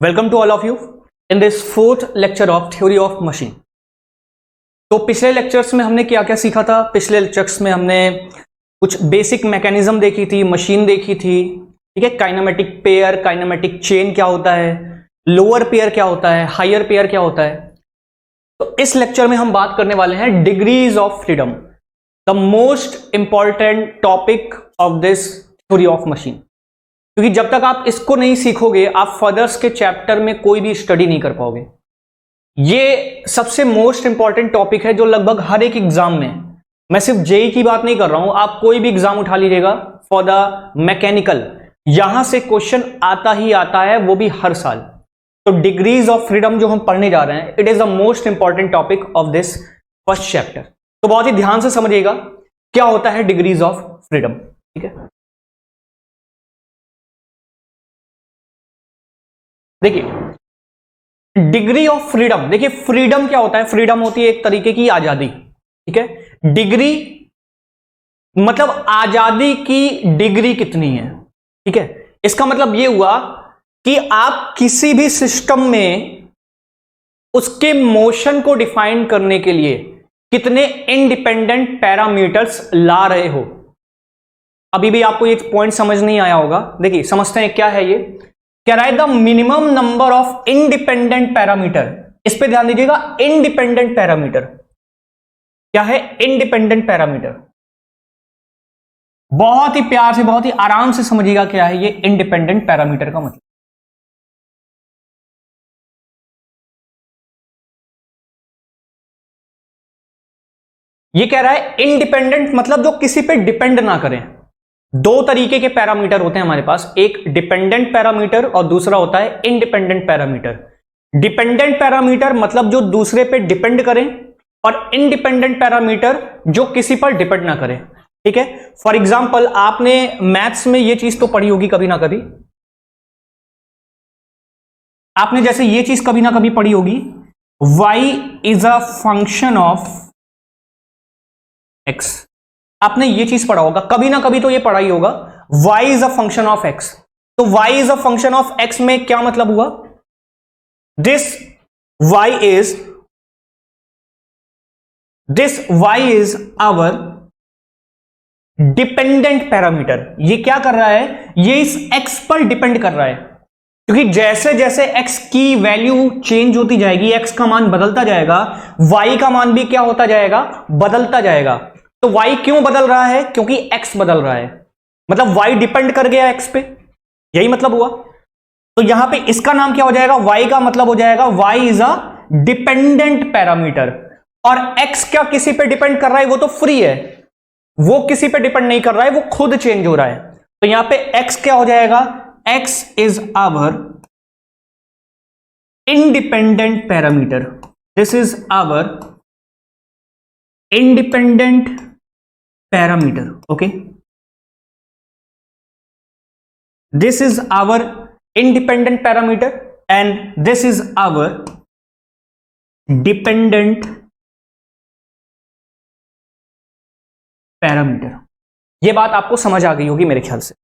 Welcome to all of you in this fourth lecture of theory of machine. तो पिछले lectures में हमने क्या क्या सीखा था? पिछले लेक्चर्स में हमने कुछ बेसिक मैकेनिज्म देखी थी, मशीन देखी थी, ठीक है। काइनेमेटिक पेयर, काइनेमेटिक चेन क्या होता है, लोअर पेयर क्या होता है, हायर पेयर क्या होता है। तो इस लेक्चर में हम बात करने वाले हैं degrees of freedom, the most important topic of this theory of machine. क्योंकि जब तक आप इसको नहीं सीखोगे आप फर्दर्स के चैप्टर में कोई भी स्टडी नहीं कर पाओगे। ये सबसे मोस्ट इंपॉर्टेंट टॉपिक है जो लगभग हर एक एग्जाम में, मैं सिर्फ जेई की बात नहीं कर रहा हूं, आप कोई भी एग्जाम उठा लीजिएगा फॉर द मैकेनिकल, यहां से क्वेश्चन आता ही आता है, वो भी हर साल। तो डिग्रीज ऑफ फ्रीडम जो हम पढ़ने जा रहे हैं, it is the most important topic of this first chapter. तो बहुत ही ध्यान से समझिएगा क्या होता है डिग्रीज ऑफ फ्रीडम, ठीक है। देखिए डिग्री ऑफ फ्रीडम, देखिए फ्रीडम क्या होता है? फ्रीडम होती है एक तरीके की आजादी, ठीक है। डिग्री मतलब आजादी की डिग्री कितनी है, ठीक है। इसका मतलब यह हुआ कि आप किसी भी सिस्टम में उसके मोशन को डिफाइन करने के लिए कितने इंडिपेंडेंट पैरामीटर्स ला रहे हो। अभी भी आपको ये पॉइंट समझ नहीं आया होगा, देखिए समझते हैं क्या है ये। कह रहा है the minimum number of independent parameter, इस पे ध्यान दीजिएगा। इंडिपेंडेंट पैरामीटर क्या है? इंडिपेंडेंट पैरामीटर बहुत ही प्यार से, बहुत ही आराम से समझिएगा क्या है ये इंडिपेंडेंट पैरामीटर का मतलब। ये कह रहा है इंडिपेंडेंट मतलब जो किसी पे डिपेंड ना करें। दो तरीके के पैरामीटर होते हैं हमारे पास, एक डिपेंडेंट पैरामीटर और दूसरा होता है इंडिपेंडेंट पैरामीटर। डिपेंडेंट पैरामीटर मतलब जो दूसरे पे डिपेंड करें, और इंडिपेंडेंट पैरामीटर जो किसी पर डिपेंड ना करें, ठीक है। फॉर एग्जांपल आपने मैथ्स में ये चीज तो पढ़ी होगी कभी ना कभी, आपने जैसे ये चीज कभी ना कभी पढ़ी होगी, y is a function of x। आपने ये चीज पढ़ा होगा कभी ना कभी, तो ये पढ़ा ही होगा, y is a function of x। तो y is a function of x में क्या मतलब हुआ? This y is our dependent parameter. ये क्या कर रहा है? ये इस x पर डिपेंड कर रहा है, क्योंकि जैसे जैसे x की वैल्यू चेंज होती जाएगी, x का मान बदलता जाएगा, y का मान भी क्या होता जाएगा? बदलता जाएगा। तो y क्यों बदल रहा है? क्योंकि x बदल रहा है, मतलब y डिपेंड कर गया x पे, यही मतलब हुआ। तो यहां पे इसका नाम क्या हो जाएगा? y का मतलब हो जाएगा y is a dependent parameter. और x क्या किसी पे डिपेंड कर रहा है? वो तो फ्री है, वो किसी पे डिपेंड नहीं कर रहा है, वो खुद चेंज हो रहा है। तो यहां पे x क्या हो जाएगा? x is our independent parameter. This is our independent parameter, okay. This is our independent parameter and this is our dependent parameter. यह बात आपको समझ आ गई होगी मेरे ख्याल से।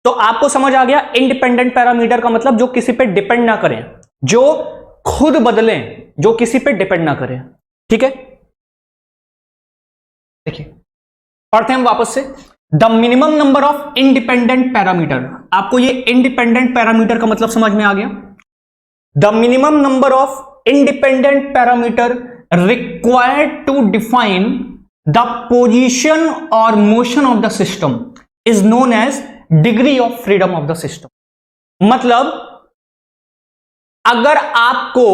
तो आपको समझ आ गया इंडिपेंडेंट पैरामीटर का मतलब जो किसी पे डिपेंड ना करें, जो खुद बदलें, जो किसी पे डिपेंड ना करें, ठीक है। देखिए पढ़ते हैं हम वापस से। The minimum number of independent parameter, आपको ये इंडिपेंडेंट पैरामीटर का मतलब समझ में आ गया। The minimum number of independent parameter required to define the position और motion of the system is known as degree of freedom of the system. मतलब अगर आपको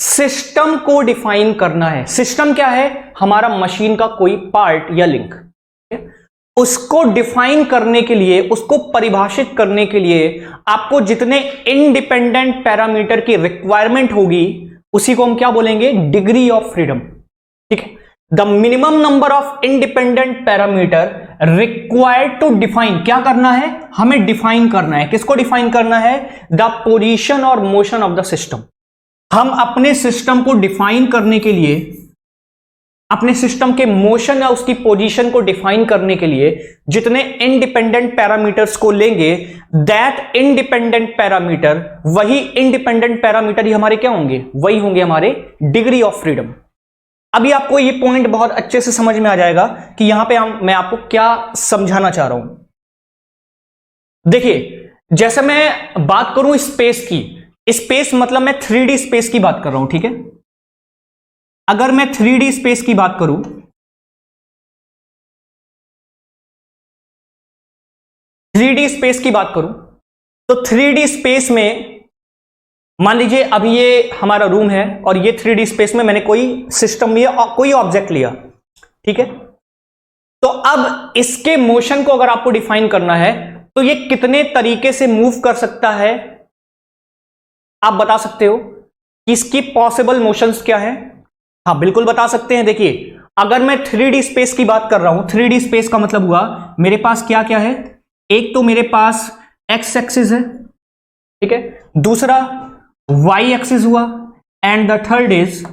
सिस्टम को डिफाइन करना है, सिस्टम क्या है? हमारा मशीन का कोई पार्ट या लिंक, उसको डिफाइन करने के लिए, उसको परिभाषित करने के लिए आपको जितने इंडिपेंडेंट पैरामीटर की रिक्वायरमेंट होगी, उसी को हम क्या बोलेंगे? डिग्री ऑफ फ्रीडम, ठीक है। The minimum number of independent parameter required to define, क्या करना है? हमें डिफाइन करना है। किसको डिफाइन करना है? द पोजीशन और मोशन ऑफ द सिस्टम। हम अपने सिस्टम को डिफाइन करने के लिए अपने सिस्टम के मोशन या उसकी पोजीशन को डिफाइन करने के लिए जितने इंडिपेंडेंट पैरामीटर्स को लेंगे, दैट इंडिपेंडेंट पैरामीटर, वही इंडिपेंडेंट पैरामीटर ही हमारे क्या होंगे, वही होंगे हमारे डिग्री ऑफ फ्रीडम। अभी आपको ये पॉइंट बहुत अच्छे से समझ में आ जाएगा कि यहां पे मैं आपको क्या समझाना चाह रहा हूं। देखिए, जैसे मैं बात करूं स्पेस की, स्पेस मतलब मैं 3D स्पेस की बात कर रहा हूं, ठीक है। अगर मैं 3D स्पेस की बात करूं, 3D स्पेस की बात करूं तो 3D स्पेस में मान लीजिए अभी ये हमारा रूम है और ये 3D स्पेस में मैंने कोई सिस्टम लिया, कोई ऑब्जेक्ट लिया, ठीक है। तो अब इसके मोशन को अगर आपको डिफाइन करना है तो ये कितने तरीके से मूव कर सकता है, आप बता सकते हो कि इसकी पॉसिबल मोशंस क्या है? हाँ, बिल्कुल बता सकते हैं। देखिए, अगर मैं 3D स्पेस की बात कर रहा हूं, 3D स्पेस का मतलब हुआ मेरे पास क्या क्या है, एक तो मेरे पास एक्स एक्सिस है, ठीक है, दूसरा वाई एक्सिस हुआ, and the third is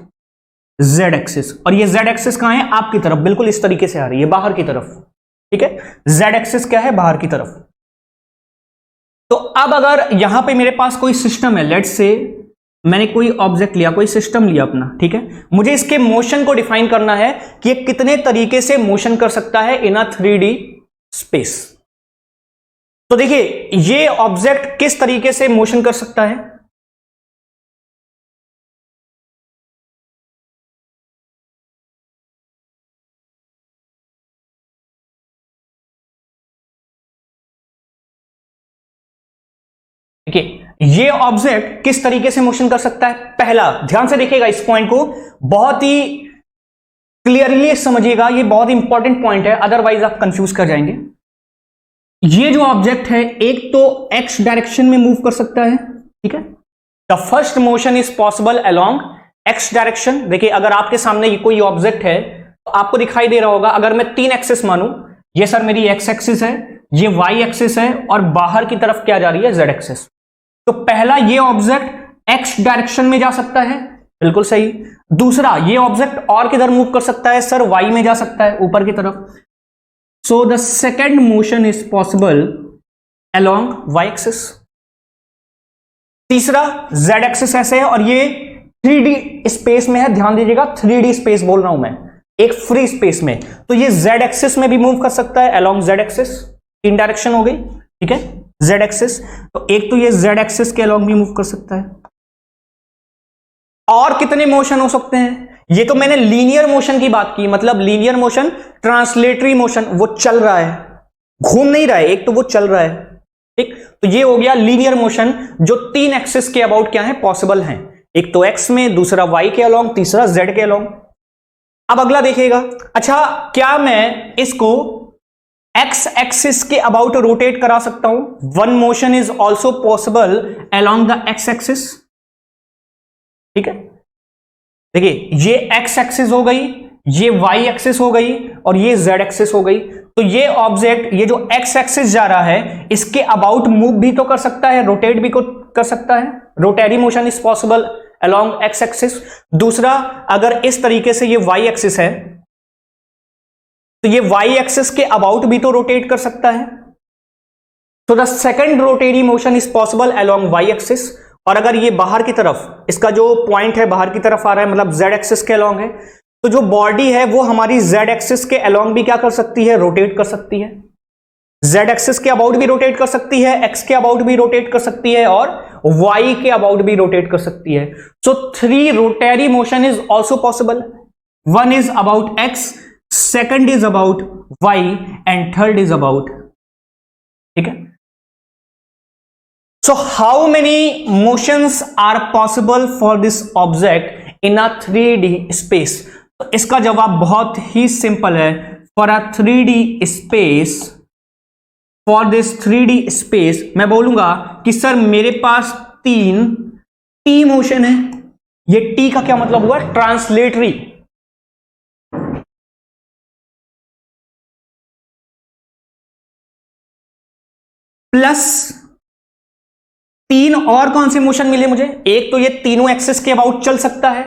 Z axis. और ये जेड एक्सिस कहां है, आपकी तरफ, बिल्कुल इस तरीके से आ रही है, बाहर की तरफ, ठीक है। जेड एक्सिस क्या है, बाहर की तरफ। तो अब अगर यहां पे मेरे पास कोई सिस्टम है, लेट्स से मैंने कोई ऑब्जेक्ट लिया, कोई सिस्टम लिया अपना, ठीक है, मुझे इसके मोशन को डिफाइन करना है कि ये कितने तरीके से मोशन कर सकता है इन अ 3D स्पेस। तो देखिए, ये ऑब्जेक्ट किस तरीके से मोशन कर सकता है, देखिए ये ऑब्जेक्ट किस तरीके से मोशन कर सकता है। पहला, ध्यान से देखिएगा इस पॉइंट को, बहुत ही क्लियरली समझिएगा, ये बहुत इंपॉर्टेंट पॉइंट है, अदरवाइज आप कंफ्यूज कर जाएंगे। ये जो ऑब्जेक्ट है, एक तो एक्स डायरेक्शन में मूव कर सकता है, ठीक है। The first motion is possible along x direction. देखिए, अगर आपके सामने ये कोई ऑब्जेक्ट है तो आपको दिखाई दे रहा होगा, अगर मैं 3 एक्सिस मानूं, ये सर मेरी एक्स एक्सिस है, ये वाई एक्सिस है, और बाहर की तरफ क्या जा रही है, जेड एक्सिस। तो पहला, ये ऑब्जेक्ट एक्स डायरेक्शन में जा सकता है, बिल्कुल सही। दूसरा, ये ऑब्जेक्ट और किधर मूव कर सकता है, सर वाई में जा सकता है, ऊपर की तरफ। So the second motion is possible along Y axis. तीसरा, जेड एक्सिस ऐसे है और ये 3D स्पेस में है, ध्यान दीजिएगा 3D स्पेस बोल रहा हूं मैं, एक फ्री स्पेस में। तो ये जेड एक्सिस में भी मूव कर सकता है अलोंग जेड एक्सिस, 3 डायरेक्शन हो गई, ठीक है, जेड एक्सिस। तो एक तो ये जेड एक्सिस के अलोंग भी मूव कर सकता है। और कितने मोशन हो सकते हैं, ये तो मैंने लीनियर मोशन की बात की, मतलब लीनियर मोशन, ट्रांसलेटरी मोशन, वो चल रहा है, घूम नहीं रहा है, एक तो वो चल रहा है, ठीक। तो ये हो गया लीनियर मोशन, जो 3 एक्सिस के अबाउट क्या है, पॉसिबल हैं, एक तो एक्स में, दूसरा वाई के अलोंग, तीसरा जेड के अलोंग। अब अगला देखिएगा, अच्छा क्या मैं इसको एक्स एक्सिस के अबाउट रोटेट करा सकता हूं? One motion is also possible along the x axis, ठीक है। देखिए, ये एक्स एक्सिस हो गई, ये वाई एक्सिस हो गई, और ये जेड एक्सिस हो गई। तो ये ऑब्जेक्ट, ये जो एक्स एक्सिस जा रहा है, इसके अबाउट मूव भी तो कर सकता है, रोटेट भी कर सकता है, rotary motion is possible along x axis. दूसरा, अगर इस तरीके से ये वाई एक्सिस है तो ये वाई एक्सिस के अबाउट भी तो रोटेट कर सकता है। तो the second rotary motion is possible along Y axis. और अगर ये बाहर की तरफ, इसका जो पॉइंट है बाहर की तरफ आ रहा है, मतलब जेड एक्सिस के अलोंग है, तो जो बॉडी है वो हमारी जेड एक्सिस के अलोंग भी क्या कर सकती है, रोटेट कर सकती है। जेड एक्सिस के अबाउट भी रोटेट कर सकती है, एक्स के अबाउट भी रोटेट कर सकती है, और वाई के अबाउट भी रोटेट कर सकती है। So 3 rotary motion is also possible. One is about X, second is about Y, and third is about, ठीक है। So how many motions are possible for this object in a 3D space? तो इसका जवाब बहुत ही simple है। For a 3D space, for this 3D space, मैं बोलूंगा कि सर मेरे पास 3 T मोशन है। ये T का क्या मतलब हुआ, ट्रांसलेटरी। प्लस 3 और कौन से मोशन मिले मुझे, एक तो ये तीनों एक्सिस के अबाउट चल सकता है,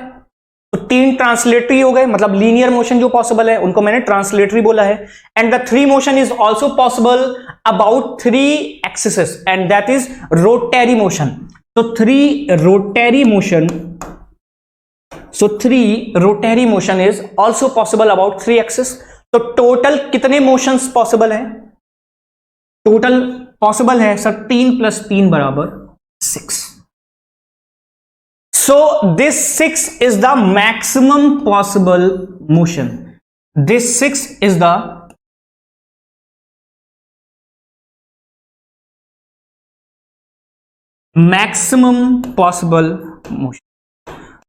तो तीन ट्रांसलेटरी हो गए, मतलब लीनियर मोशन जो पॉसिबल है उनको मैंने ट्रांसलेटरी बोला है। And the three motion is also possible about three axis and that is rotary motion. तो three rotary motion is also possible about three axis. तो टोटल कितने मोशंस पॉसिबल है? टोटल पॉसिबल है sir 3 + 3 = 6। So this 6 is the maximum possible motion. This 6 is the maximum possible motion.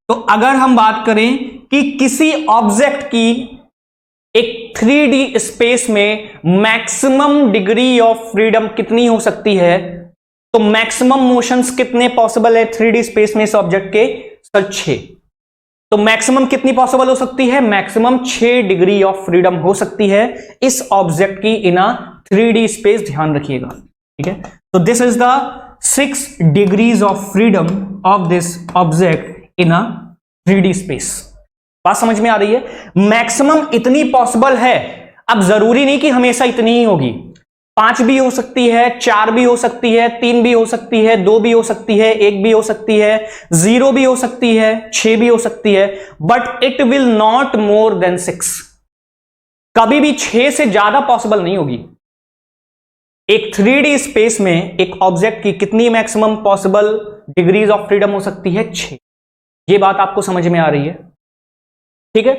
तो अगर हम बात करें कि किसी ऑब्जेक्ट की एक 3D स्पेस में मैक्सिमम डिग्री ऑफ फ्रीडम कितनी हो सकती है, तो मैक्सिमम मोशंस कितने पॉसिबल है 3D स्पेस में इस ऑब्जेक्ट के? सर 6। तो मैक्सिमम कितनी पॉसिबल हो सकती है? मैक्सिमम 6 डिग्री ऑफ फ्रीडम हो सकती है इस ऑब्जेक्ट की इन अ 3D स्पेस। ध्यान रखिएगा, ठीक है। तो this is the 6 degrees of freedom of this object in a 3D space. बात समझ में आ रही है? मैक्सिमम इतनी पॉसिबल है। अब जरूरी नहीं कि हमेशा इतनी ही होगी, 5 भी हो सकती है, 4 भी हो सकती है, 3 भी हो सकती है, 2 भी हो सकती है, 1 भी हो सकती है, 0 भी हो सकती है, 6 भी हो सकती है, but it will not more than 6। कभी भी 6 से ज्यादा पॉसिबल नहीं होगी। एक 3D स्पेस में एक ऑब्जेक्ट की कितनी maximum possible degrees of freedom हो सकती है? 6। ये बात आपको समझ में आ रही है, ठीक है।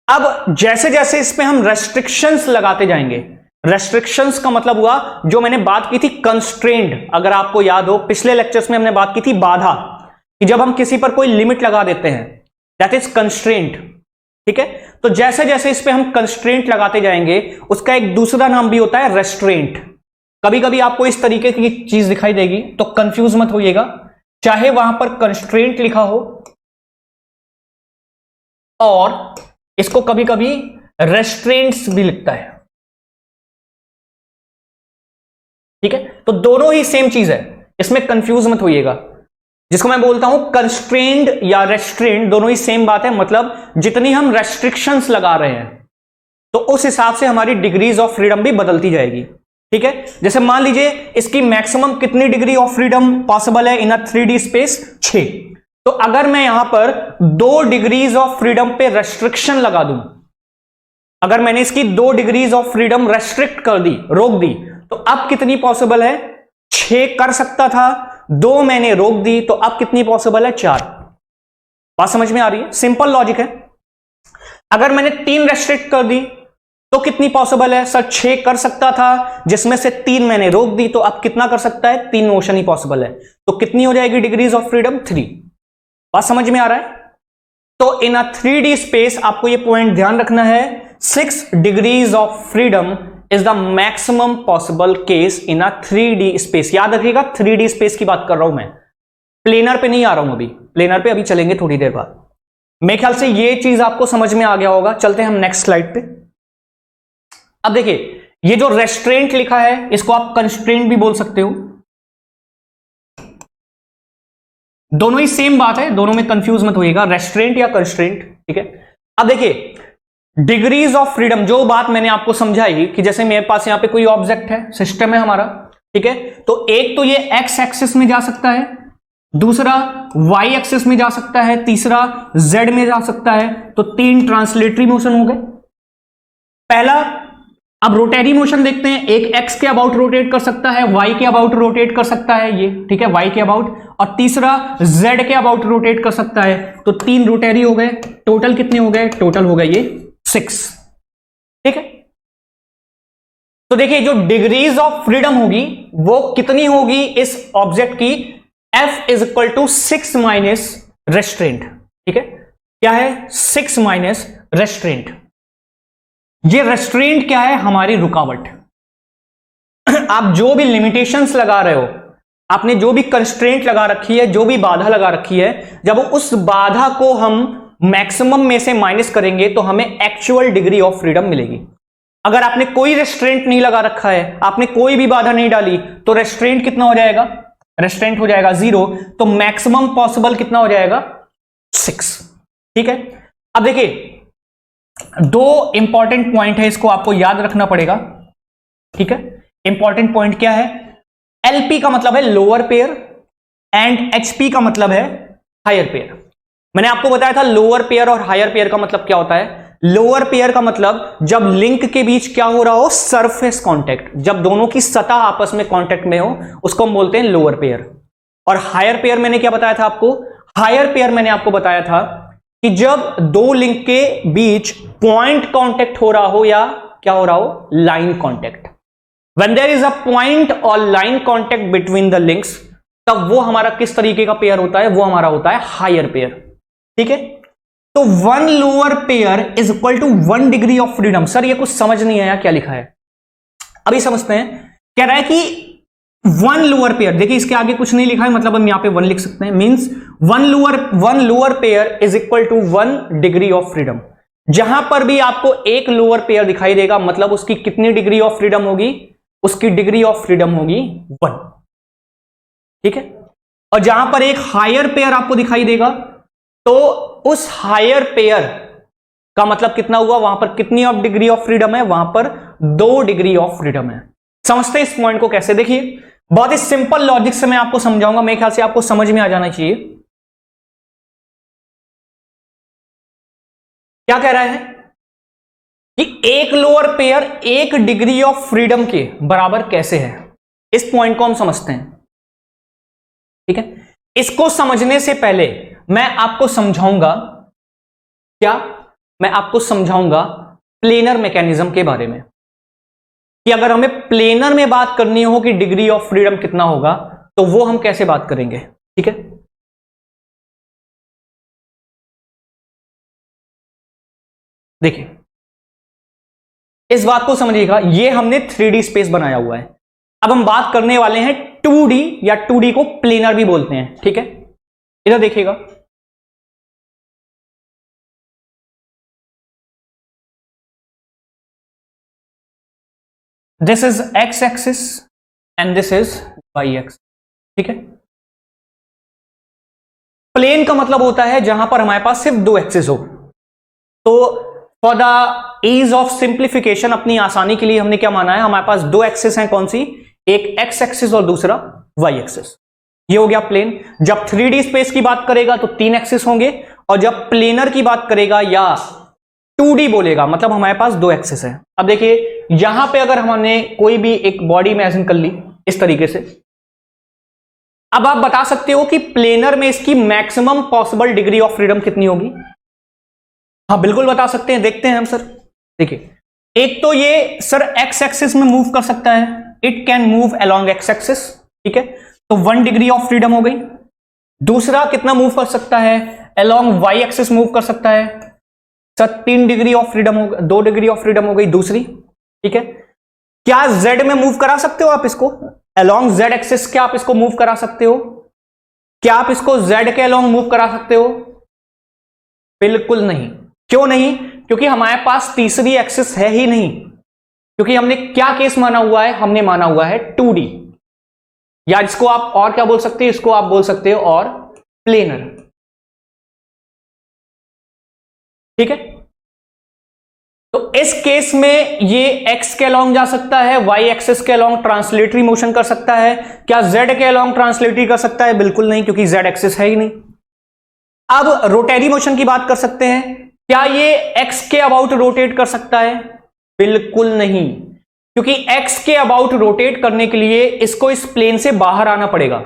अब जैसे जैसे इस पे हम रेस्ट्रिक्शंस लगाते जाएंगे, रेस्ट्रिक्शंस का मतलब हुआ जो मैंने बात की थी कंस्ट्रेंट। अगर आपको याद हो पिछले लेक्चर्स में हमने बात की थी बाधा, कि जब हम किसी पर कोई लिमिट लगा देते हैं दैट इज कंस्ट्रेंट, ठीक है। तो जैसे जैसे इस पे हम कंस्ट्रेंट लगाते जाएंगे उसका एक दूसरा नाम भी होता है रेस्ट्रेंट। कभी कभी आपको इस तरीके की चीज दिखाई देगी तो कंफ्यूज मत होइएगा, चाहे वहां पर कंस्ट्रेंट लिखा हो और इसको कभी कभी रेस्ट्रेंट्स भी लिखता है, ठीक है। तो दोनों ही सेम चीज है, इसमें कंफ्यूज मत होइएगा। जिसको मैं बोलता हूं कंस्ट्रेंड या रेस्ट्रेंट, दोनों ही सेम बात है। मतलब जितनी हम रेस्ट्रिक्शंस लगा रहे हैं तो उस हिसाब से हमारी डिग्रीज ऑफ फ्रीडम भी बदलती जाएगी, ठीक है। जैसे मान लीजिए इसकी मैक्सिमम कितनी डिग्री ऑफ फ्रीडम पॉसिबल है इन अ 3D स्पेस? 6। तो अगर मैं यहां पर 2 डिग्रीज ऑफ फ्रीडम पे रेस्ट्रिक्शन लगा दूं, अगर मैंने इसकी 2 डिग्रीज ऑफ फ्रीडम रेस्ट्रिक्ट कर दी, रोक दी, तो अब कितनी पॉसिबल है? 6 कर सकता था, 2 मैंने रोक दी, तो अब कितनी पॉसिबल है? 4। बात समझ में आ रही है? सिंपल लॉजिक है। अगर मैंने 3 रेस्ट्रिक्ट कर दी तो कितनी पॉसिबल है? सर 6 कर सकता था, जिसमें से 3 मैंने रोक दी, तो अब कितना कर सकता है? 3 मोशन ही पॉसिबल है। तो कितनी हो जाएगी डिग्रीज ऑफ फ्रीडम? 3। बात समझ में आ रहा है? तो इन अ 3D स्पेस आपको ये पॉइंट ध्यान रखना है, 6 degrees of freedom is the maximum possible case in a 3D space. याद रखिएगा 3D स्पेस की बात कर रहा हूं मैं, प्लेनर पे नहीं आ रहा हूं अभी। प्लेनर पे अभी चलेंगे थोड़ी देर बाद। मेरे ख्याल से ये चीज आपको समझ में आ गया होगा। चलते हैं हम नेक्स्ट स्लाइड पे। अब देखिए ये जो रेस्ट्रेंट लिखा है इसको आप कंस्ट्रेंट भी बोल सकते हो, दोनों ही सेम बात है, दोनों में कंफ्यूज मत होइएगा, रेस्ट्रेंट या कंस्ट्रेंट, ठीक है। अब देखिए डिग्रीज ऑफ फ्रीडम, जो बात मैंने आपको समझाई कि जैसे मेरे पास यहां पे कोई ऑब्जेक्ट है, सिस्टम है हमारा, ठीक है। तो एक तो ये एक्स एक्सिस में जा सकता है, दूसरा वाई एक्सिस में जा सकता है, तीसरा जेड में जा सकता है। तो 3 ट्रांसलेटरी मोशन हो गए। पहला, अब रोटेरी मोशन देखते हैं। एक एक्स के अबाउट रोटेट कर सकता है, वाई के अबाउट रोटेट कर सकता है ये, ठीक है, वाई के अबाउट, और तीसरा जेड के अबाउट रोटेट कर सकता है। तो 3 रोटेरी हो गए। टोटल कितने हो गए? टोटल हो गए ये 6, ठीक है। तो देखिए जो डिग्रीज ऑफ फ्रीडम होगी वो कितनी होगी इस ऑब्जेक्ट की? F = 6 माइनस रेस्ट्रेंट, ठीक है। क्या है? 6 माइनस रेस्ट्रेंट। ये रेस्ट्रेंट क्या है? हमारी रुकावट। आप जो भी लिमिटेशंस लगा रहे हो, आपने जो भी कंस्ट्रेंट लगा रखी है, जो भी बाधा लगा रखी है, जब उस बाधा को हम मैक्सिमम में से माइनस करेंगे तो हमें एक्चुअल डिग्री ऑफ फ्रीडम मिलेगी। अगर आपने कोई रेस्ट्रेंट नहीं लगा रखा है, आपने कोई भी बाधा नहीं डाली, तो रेस्ट्रेंट कितना हो जाएगा? रेस्ट्रेंट हो जाएगा 0। तो मैक्सिमम पॉसिबल कितना हो जाएगा? 6। ठीक है, अब देखिए दो इंपॉर्टेंट पॉइंट है, इसको आपको याद रखना पड़ेगा। ठीक है, इंपॉर्टेंट पॉइंट क्या है? एलपी का मतलब है लोअर पेयर एंड एचपी का मतलब है हायर पेयर। मैंने आपको बताया था लोअर पेयर और हायर पेयर का मतलब क्या होता है। लोअर पेयर का मतलब जब लिंक के बीच क्या हो रहा हो, सरफेस कांटेक्ट, जब दोनों की सतह आपस में कांटेक्ट में हो उसको हम बोलते हैं लोअर पेयर। और हायर पेयर मैंने क्या बताया था आपको? हायर पेयर मैंने आपको बताया था कि जब दो लिंक के बीच पॉइंट कांटेक्ट हो रहा हो या क्या हो रहा हो, line contact. When there is a point or line contact between the links, तब वो हमारा किस तरीके का पेयर होता है? वो हमारा होता है हायर पेयर। ठीक है, तो one lower pair is equal to 1 degree of freedom. Sir ये कुछ समझ नहीं आया, क्या लिखा है? अभी समझते हैं। कह रहा है कि वन लोअर पेयर, देखिए इसके आगे कुछ नहीं लिखा है, मतलब हम यहां पे 1 लिख सकते हैं। Means one lower pair is equal to 1 degree of freedom. जहां पर भी आपको एक लोअर पेयर दिखाई देगा मतलब उसकी कितनी डिग्री ऑफ फ्रीडम होगी? उसकी डिग्री ऑफ फ्रीडम होगी 1। ठीक है, और जहां पर एक हायर पेयर आपको दिखाई देगा तो उस हायर पेयर का मतलब कितना हुआ? वहां पर कितनी ऑफ डिग्री ऑफ फ्रीडम है? वहां पर 2 डिग्री ऑफ फ्रीडम है। समझते हैं इस पॉइंट को कैसे? देखिए बहुत ही सिंपल लॉजिक से मैं आपको समझाऊंगा, मेरे ख्याल से आपको समझ में आ जाना चाहिए। क्या कह रहा है कि एक lower pair 1 degree of freedom के बराबर कैसे है? इस पॉइंट को हम समझते हैं। ठीक है, इसको समझने से पहले मैं आपको समझाऊंगा, क्या मैं आपको समझाऊंगा प्लेनर मैकेनिज्म के बारे में, कि अगर हमें प्लेनर में बात करनी हो कि डिग्री ऑफ फ्रीडम कितना होगा तो वो हम कैसे बात करेंगे। ठीक है, देखिए इस बात को समझिएगा, ये हमने 3D स्पेस बनाया हुआ है। अब हम बात करने वाले हैं 2D, या 2D को प्लेनर भी बोलते हैं। ठीक है, इधर देखिएगा, this is X axis and this is Y axis. ठीक है, प्लेन का मतलब होता है जहां पर हमारे पास सिर्फ 2 एक्सिस हो। तो for the ease of simplification, अपनी आसानी के लिए हमने क्या माना है, हमारे पास 2 एक्सिस हैं। कौन सी? एक एक्स एक्सिस और दूसरा वाई एक्सिस। ये हो गया प्लेन। जब 3D स्पेस की बात करेगा तो 3 एक्सिस होंगे, और जब प्लेनर की बात करेगा या 2D बोलेगा मतलब हमारे पास 2 एक्सिस है। अब देखिए यहां पे अगर हमने कोई भी एक बॉडी इमेजिन कर ली इस तरीके से, अब आप बता सकते हो कि प्लेनर में इसकी maximum possible degree of freedom कितनी होगी? हाँ बिल्कुल बता सकते हैं, देखते हैं हम। सर देखिए, एक तो ये सर एक्स एक्सिस में मूव कर सकता है, it can move along x axis. ठीक है, तो 1 डिग्री ऑफ फ्रीडम हो गई। दूसरा कितना मूव कर सकता है? अलोंग वाई एक्सिस मूव कर सकता है सर, 3 डिग्री ऑफ फ्रीडम हो, 2 डिग्री ऑफ फ्रीडम हो गई दूसरी। ठीक है, क्या जेड में मूव करा सकते हो आप इसको? अलोंग जेड एक्सिस क्या आप इसको मूव करा सकते हो? क्या आप इसको जेड के अलोंग मूव करा सकते हो? बिल्कुल नहीं। क्यों नहीं? क्योंकि हमारे पास तीसरी एक्सिस है ही नहीं। क्योंकि हमने क्या केस माना हुआ है? हमने माना हुआ है 2D, या इसको आप और क्या बोल सकते हैं? इसको आप बोल सकते हो और प्लेनर। ठीक है, तो इस केस में ये x के अलोंग जा सकता है, y एक्सिस के अलोंग ट्रांसलेटरी मोशन कर सकता है। क्या z के अलोंग ट्रांसलेटरी कर सकता है? बिल्कुल नहीं, क्योंकि z एक्सिस है ही नहीं। अब रोटेरी मोशन की बात कर सकते हैं, क्या ये x के अबाउट रोटेट कर सकता है? बिल्कुल नहीं, क्योंकि x के अबाउट रोटेट करने के लिए इसको इस प्लेन से बाहर आना पड़ेगा।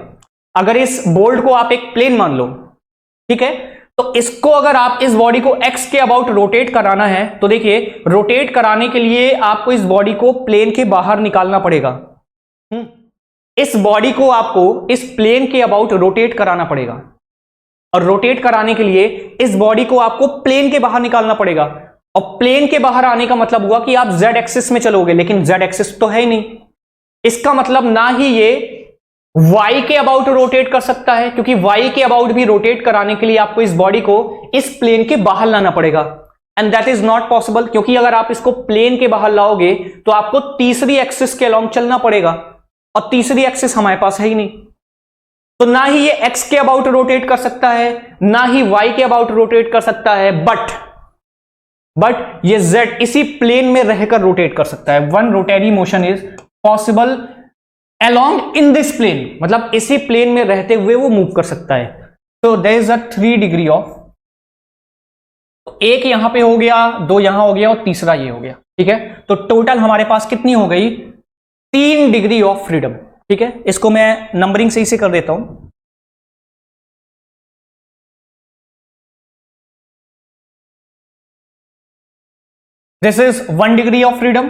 अगर इस बोल्ट को आप एक प्लेन मान लो, ठीक है, तो इसको अगर आप इस बॉडी को x के अबाउट रोटेट कराना है तो देखिए रोटेट कराने के लिए आपको इस बॉडी को प्लेन के बाहर निकालना पड़ेगा। इस बॉडी को आपको इस प्लेन के अबाउट रोटेट कराना पड़ेगा, और रोटेट कराने के लिए इस बॉडी को आपको प्लेन के बाहर निकालना पड़ेगा। और प्लेन के बाहर आने का मतलब हुआ कि आप z एक्सिस में चलोगे, लेकिन z एक्सिस तो है ही नहीं। इसका मतलब ना ही ये y के अबाउट रोटेट कर सकता है, क्योंकि y के अबाउट भी रोटेट कराने के लिए आपको इस बॉडी को इस प्लेन के बाहर लाना पड़ेगा, and that is not possible. क्योंकि अगर आप इसको प्लेन के बाहर लाओगे तो आपको तीसरी एक्सिस के अलोंग चलना पड़ेगा, और तीसरी एक्सिस हमारे पास है ही नहीं। तो ना ही ये एक्स के अबाउट रोटेट कर सकता है, ना ही वाई के अबाउट रोटेट कर सकता है, बट ये जेड इसी प्लेन में रहकर रोटेट कर सकता है। One rotary motion is possible along in this plane, मतलब इसी प्लेन में रहते हुए वो मूव कर सकता है। तो there is a 3 degree of, एक यहां पे हो गया, दो यहां हो गया और तीसरा ये हो गया, ठीक है। तो टोटल हमारे पास कितनी हो गई, 3 डिग्री ऑफ फ्रीडम, ठीक है। इसको मैं नंबरिंग सही से कर देता हूं। This is 1 degree of freedom,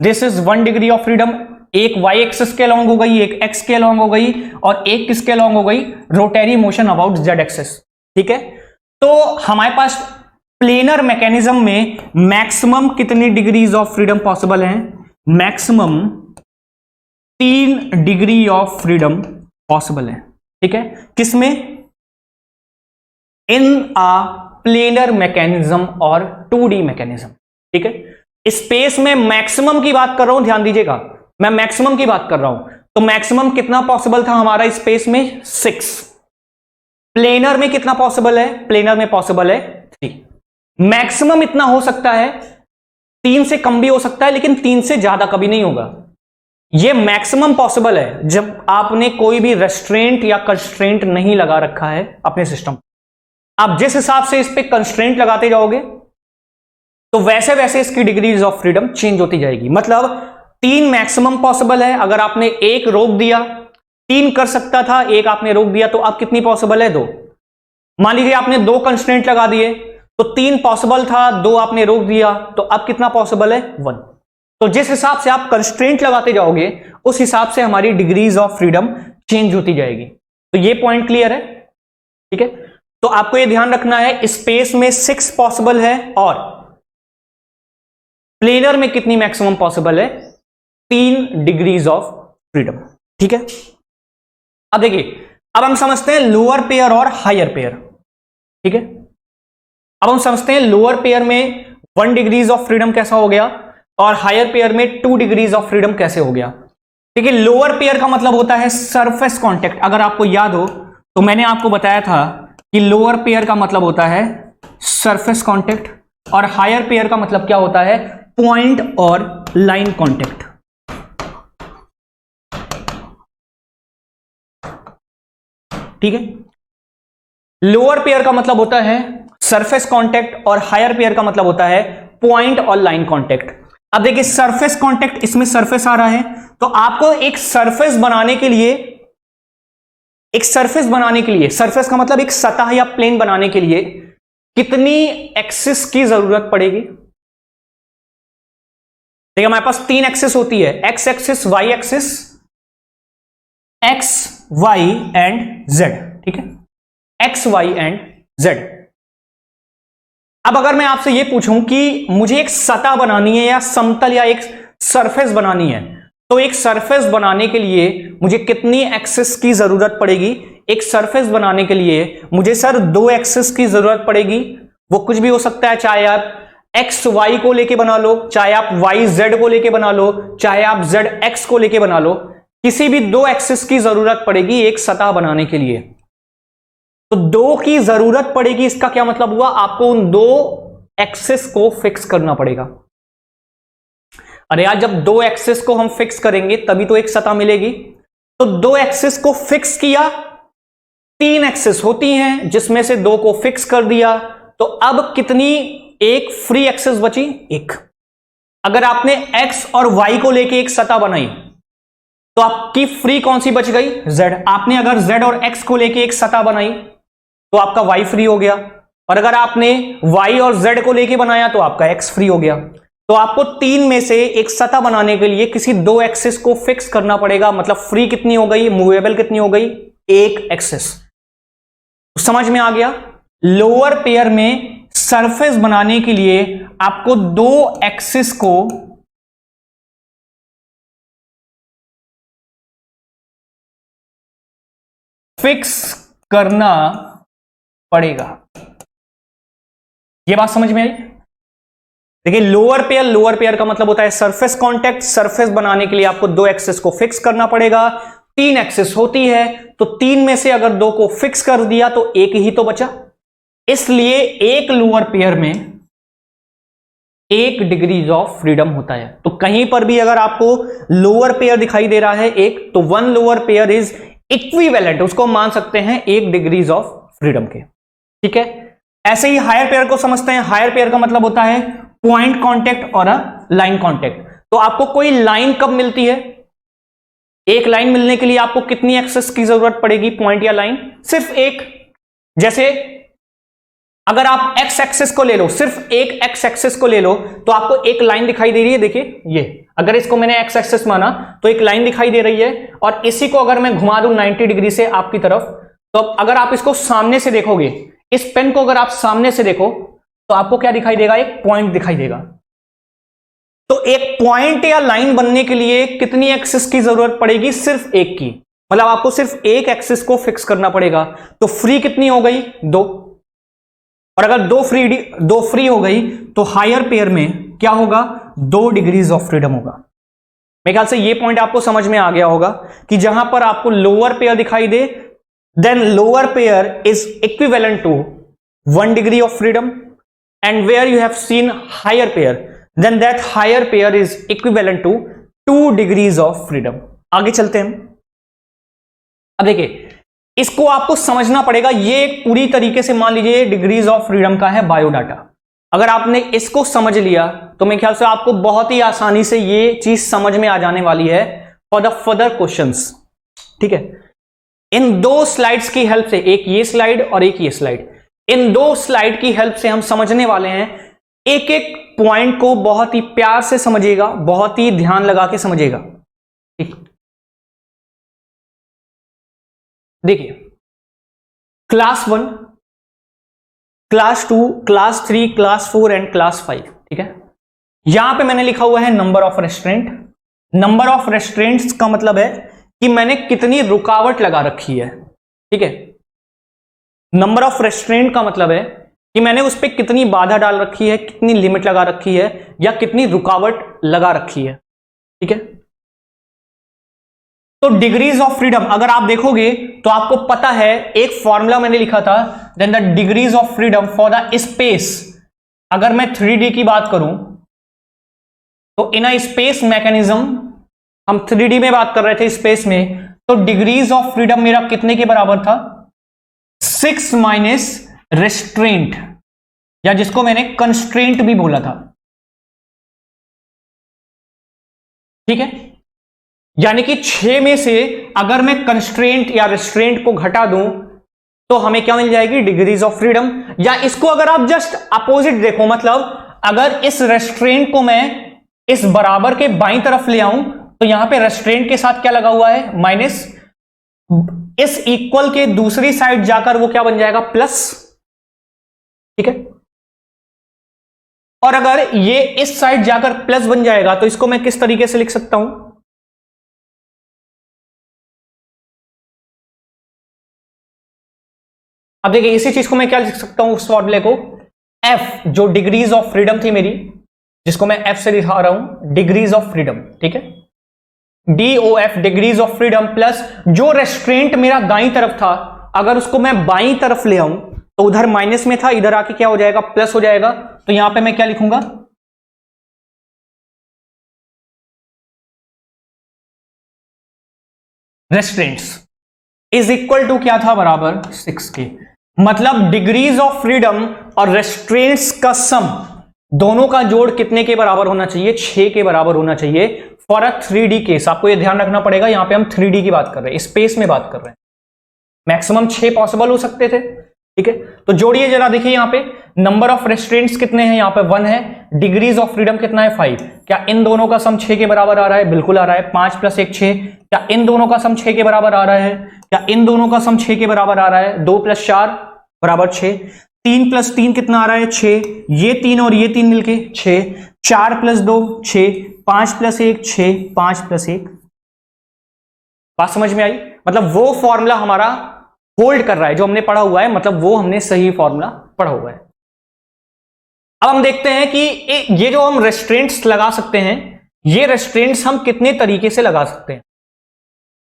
this is 1 degree of freedom. एक वाई एक्सिस के अलोंग हो गई, एक एक्स के अलोंग हो गई, और एक किसके अलोंग हो गई, rotary motion about Z axis, ठीक है। तो हमारे पास प्लेनर मैकेनिज्म में मैक्सिमम कितनी डिग्रीज ऑफ फ्रीडम पॉसिबल हैं, maximum 3 degree of freedom possible है, ठीक है। किसमें, इन आ प्लेनर मैकेनिज्म और 2D मैकेनिज्म, ठीक है। स्पेस में मैक्सिमम की बात कर रहा हूं, ध्यान दीजिएगा, मैं मैक्सिमम की बात कर रहा हूं। तो मैक्सिमम कितना पॉसिबल था हमारा स्पेस में, 6। प्लेनर में कितना पॉसिबल है, प्लेनर में पॉसिबल है 3। मैक्सिमम इतना हो सकता है, 3 से कम भी हो सकता है, लेकिन 3 से ज्यादा कभी नहीं होगा। यह मैक्सिमम पॉसिबल है जब आपने कोई भी रेस्ट्रेंट या कंस्ट्रेंट नहीं लगा रखा है अपने सिस्टम। आप जिस हिसाब से इस पे कंस्ट्रेंट लगाते जाओगे तो वैसे वैसे इसकी डिग्रीज ऑफ फ्रीडम चेंज होती जाएगी। मतलब 3 मैक्सिमम पॉसिबल है, अगर आपने 1 रोक दिया, 3 कर सकता था, 1 आपने रोक दिया, तो अब कितनी पॉसिबल है, 2। मान लीजिए आपने 2 कंस्ट्रेंट लगा दिए, तो 3 पॉसिबल था, 2 आपने रोक दिया, तो अब कितना पॉसिबल है, 1। तो जिस हिसाब से आप कंस्ट्रेंट लगाते जाओगे उस हिसाब से हमारी डिग्रीज ऑफ फ्रीडम चेंज होती जाएगी। तो ये पॉइंट क्लियर है, ठीक है। तो आपको ये ध्यान रखना है, स्पेस में 6 पॉसिबल है और प्लेनर में कितनी मैक्सिमम पॉसिबल है, 3 डिग्रीज ऑफ फ्रीडम, ठीक है। अब देखिए, अब हम समझते हैं लोअर पेयर और हायर पेयर, ठीक है। अब हम समझते हैं लोअर पेयर में 1 डिग्रीज ऑफ फ्रीडम कैसा हो गया और हायर पेयर में 2 डिग्रीज ऑफ फ्रीडम कैसे हो गया। देखिए, लोअर पेयर का मतलब होता है सरफेस कांटेक्ट। अगर आपको याद हो तो मैंने आपको बताया था कि लोअर पेयर का मतलब होता है सरफेस कांटेक्ट और हायर पेयर का मतलब क्या होता है, पॉइंट और लाइन कांटेक्ट, ठीक है। लोअर पेयर का मतलब होता है सरफेस कांटेक्ट और हायर पेयर का मतलब होता है पॉइंट और लाइन कांटेक्ट। अब देखिए, सरफेस कांटेक्ट, इसमें सरफेस आ रहा है, तो आपको एक सरफेस बनाने के लिए, सरफेस का मतलब एक सतह या प्लेन बनाने के लिए कितनी एक्सिस की जरूरत पड़ेगी। देखिए, हमारे पास 3 एक्सिस होती है, X axis, Y axis, X Y and Z, ठीक है, एक्स वाई एंड जेड। अब अगर मैं आपसे यह पूछूं कि मुझे एक सतह बनानी है या समतल या एक सरफेस बनानी है, तो एक सरफेस बनाने के लिए मुझे कितनी एक्सिस की जरूरत पड़ेगी। एक सरफेस बनाने के लिए मुझे सर 2 एक्सिस की जरूरत पड़ेगी। वो कुछ भी हो सकता है, चाहे आप एक्स वाई को लेके बना लो, चाहे आप वाई जेड को लेके बना लो, चाहे आप जेड एक्स को लेके बना लो, किसी भी 2 एक्सिस की जरूरत पड़ेगी एक सतह बनाने के लिए। तो 2 की जरूरत पड़ेगी, इसका क्या मतलब हुआ, आपको उन 2 एक्सिस को फिक्स करना पड़ेगा। अरे यार, जब 2 एक्सिस को हम फिक्स करेंगे तभी तो एक सतह मिलेगी। तो 2 एक्सिस को फिक्स किया, 3 एक्सिस होती हैं जिसमें से 2 को फिक्स कर दिया, तो अब कितनी एक फ्री एक्सिस बची, 1। अगर आपने एक्स और वाई को लेके एक सतह बनाई तो आपकी फ्री कौन सी बच गई, जेड। आपने अगर जेड और एक्स को लेके एक सतह बनाई तो आपका वाई फ्री हो गया, और अगर आपने वाई और जेड को लेके बनाया तो आपका एक्स फ्री हो गया। तो आपको 3 में से एक सतह बनाने के लिए किसी 2 एक्सिस को फिक्स करना पड़ेगा। मतलब फ्री कितनी हो गई, मूवेबल कितनी हो गई, 1 एक्सिस। समझ में आ गया। लोअर पेयर में सरफेस बनाने के लिए आपको 2 एक्सिस को फिक्स करना पड़ेगा। यह बात समझ में आई। देखिए, लोअर पेयर का मतलब होता है सरफेस कांटेक्ट। सरफेस बनाने के लिए आपको 2 एक्सिस को फिक्स करना पड़ेगा। 3 एक्सिस होती है, तो 3 में से अगर 2 को फिक्स कर दिया तो एक ही तो बचा, इसलिए एक लोअर पेयर में 1 डिग्रीज ऑफ फ्रीडम होता है। तो कहीं पर भी अगर आपको लोअर पेयर दिखाई दे रहा है एक, तो 1 लोअर पेयर इज इक्विवेलेंट, उसको मान सकते हैं 1 डिग्रीज ऑफ फ्रीडम के। ठीक है, ऐसे ही हायर पेयर को समझते हैं। हायर पेयर का मतलब होता है पॉइंट कांटेक्ट और अ लाइन कांटेक्ट। तो आपको कोई लाइन कब मिलती है? एक लाइन मिलने के लिए आपको कितनी एक्सेस की जरूरत पड़ेगी, पॉइंट या लाइन? सिर्फ एक। जैसे अगर आप एक्स एक्सेस को ले लो, सिर्फ एक एक्स एक्सेस को ले लो, तो आपको एक लाइन दिखाई दे रही है। देखिए ये, अगर इसको मैंने एक्स एक्सेस माना तो एक लाइन दिखाई दे रही है, और इसी को अगर मैं घुमा दूं 90 डिग्री से आपकी तरफ, तो अगर आप इसको सामने से देखोगे, इस पेन को अगर आप सामने से देखो, तो आपको क्या दिखाई देगा? एक पॉइंट दिखाई देगा। तो एक पॉइंट या लाइन बनने के लिए कितनी एक्सिस की जरूरत पड़ेगी? सिर्फ एक की। मतलब आपको सिर्फ एक एक्सिस को फिक्स करना पड़ेगा। तो फ्री कितनी हो गई? 2। और अगर दो फ्री हो गई तो हायर पेयर में क्या होगा? 2 डिग्रीज ऑफ फ्रीडम होगा। मेरे ख्याल से ये पॉइंट आपको समझ में आ गया होगा कि जहां पर आपको लोअर पेयर दिखाई दे, then lower pair is equivalent to 1 degree of freedom, and where you have seen higher pair, then that higher pair is equivalent to 2 degrees of freedom. आगे चलते हैं। अब देखिए, इसको आपको समझना पड़ेगा। ये एक पूरी तरीके से मान लीजिए डिग्रीज ऑफ फ्रीडम का है बायोडाटा। अगर आपने इसको समझ लिया तो मेरे ख्याल से आपको बहुत ही आसानी से ये चीज समझ में आ जाने वाली है फॉर द फर्दर क्वेश्चंस। ठीक है, इन 2 स्लाइड्स की हेल्प से, एक ये स्लाइड और एक ये स्लाइड, इन 2 स्लाइड की हेल्प से हम समझने वाले हैं। एक एक पॉइंट को बहुत ही प्यार से समझिएगा, बहुत ही ध्यान लगा के समझिएगा। ठीक, देखिए, class 1, class 2, class 3, class 4 and class 5। ठीक है, यहां पे मैंने लिखा हुआ है number of restraint. Number of restraints का मतलब है कि मैंने कितनी रुकावट लगा रखी है। ठीक है, नंबर ऑफ रेस्ट्रेंट का मतलब है कि मैंने उस पर कितनी बाधा डाल रखी है, कितनी लिमिट लगा रखी है, या कितनी रुकावट लगा रखी है। ठीक है, तो डिग्रीज ऑफ फ्रीडम अगर आप देखोगे तो आपको पता है, एक फॉर्मूला मैंने लिखा था, then the degrees of freedom for the space. अगर मैं 3D की बात करूं तो इन अ स्पेस मैकेनिज्म, हम 3D में बात कर रहे थे स्पेस में, तो डिग्रीज ऑफ फ्रीडम मेरा कितने के बराबर था? 6 माइनस रेस्ट्रेंट, या जिसको मैंने कंस्ट्रेंट भी बोला था। ठीक है, यानी कि 6 में से अगर मैं कंस्ट्रेंट या रेस्ट्रेंट को घटा दूं तो हमें क्या मिल जाएगी? Degrees of freedom. या इसको अगर आप जस्ट अपोजिट देखो, मतलब अगर इस रेस्ट्रेंट को मैं इस बराबर के बाईं तरफ ले आऊं तो यहां पे रेस्ट्रेंट के साथ क्या लगा हुआ है? माइनस। इस इक्वल के दूसरी साइड जाकर वो क्या बन जाएगा? प्लस। ठीक है, और अगर ये इस साइड जाकर प्लस बन जाएगा तो इसको मैं किस तरीके से लिख सकता हूं? अब देखिए, इसी चीज को मैं क्या लिख सकता हूं, उस फॉर्मूले को? F, जो डिग्रीज ऑफ फ्रीडम थी मेरी, जिसको मैं F से दिखा रहा हूं, डिग्रीज ऑफ फ्रीडम। ठीक है, DOF, degrees of freedom, plus जो रेस्ट्रेंट मेरा दाईं तरफ था, अगर उसको मैं बाईं तरफ ले आऊं तो उधर माइनस में था, इधर आके क्या हो जाएगा? प्लस हो जाएगा। तो यहां पे मैं क्या लिखूंगा? रेस्ट्रेंट्स इज इक्वल टू क्या था? बराबर 6 के। मतलब डिग्रीज ऑफ फ्रीडम और रेस्ट्रेंट्स का सम, दोनों का जोड़ कितने के बराबर होना चाहिए? 6 के बराबर होना चाहिए फॉर अ 3D केस। आपको यह ध्यान रखना पड़ेगा, यहां पे हम 3D की बात कर रहे हैं, स्पेस में बात कर रहे हैं। मैक्सिमम 6 पॉसिबल हो सकते थे। ठीक है, तो जोड़िए जरा, देखिए यहां पे नंबर ऑफ रेस्ट्रेंट्स कितने हैं? यहां पे 1 है। डिग्रीज ऑफ फ्रीडम कितना है? 5। क्या इन दोनों का सम 6 के बराबर आ रहा है? बिल्कुल आ रहा है। 5 + 1 6। क्या इन दोनों का सम 6 के बराबर आ रहा है? क्या इन दोनों का सम 6 के बराबर आ रहा है? 2 + 4 बराबर 6। 3 + 3 कितना आ रहा है? 6। ये 3 और ये 3 मिलके 6। 4 + 2 6। 5 + 1 6। 5 + 1। बात समझ में आई? मतलब वो फॉर्मूला हमारा होल्ड कर रहा है, जो हमने पढ़ा हुआ है, मतलब वो हमने सही फॉर्मूला पढ़ा हुआ है। अब हम देखते हैं कि ये जो हम रेस्ट्रेंट्स लगा सकते हैं, ये रेस्ट्रेंट्स हम कितने तरीके से लगा सकते हैं।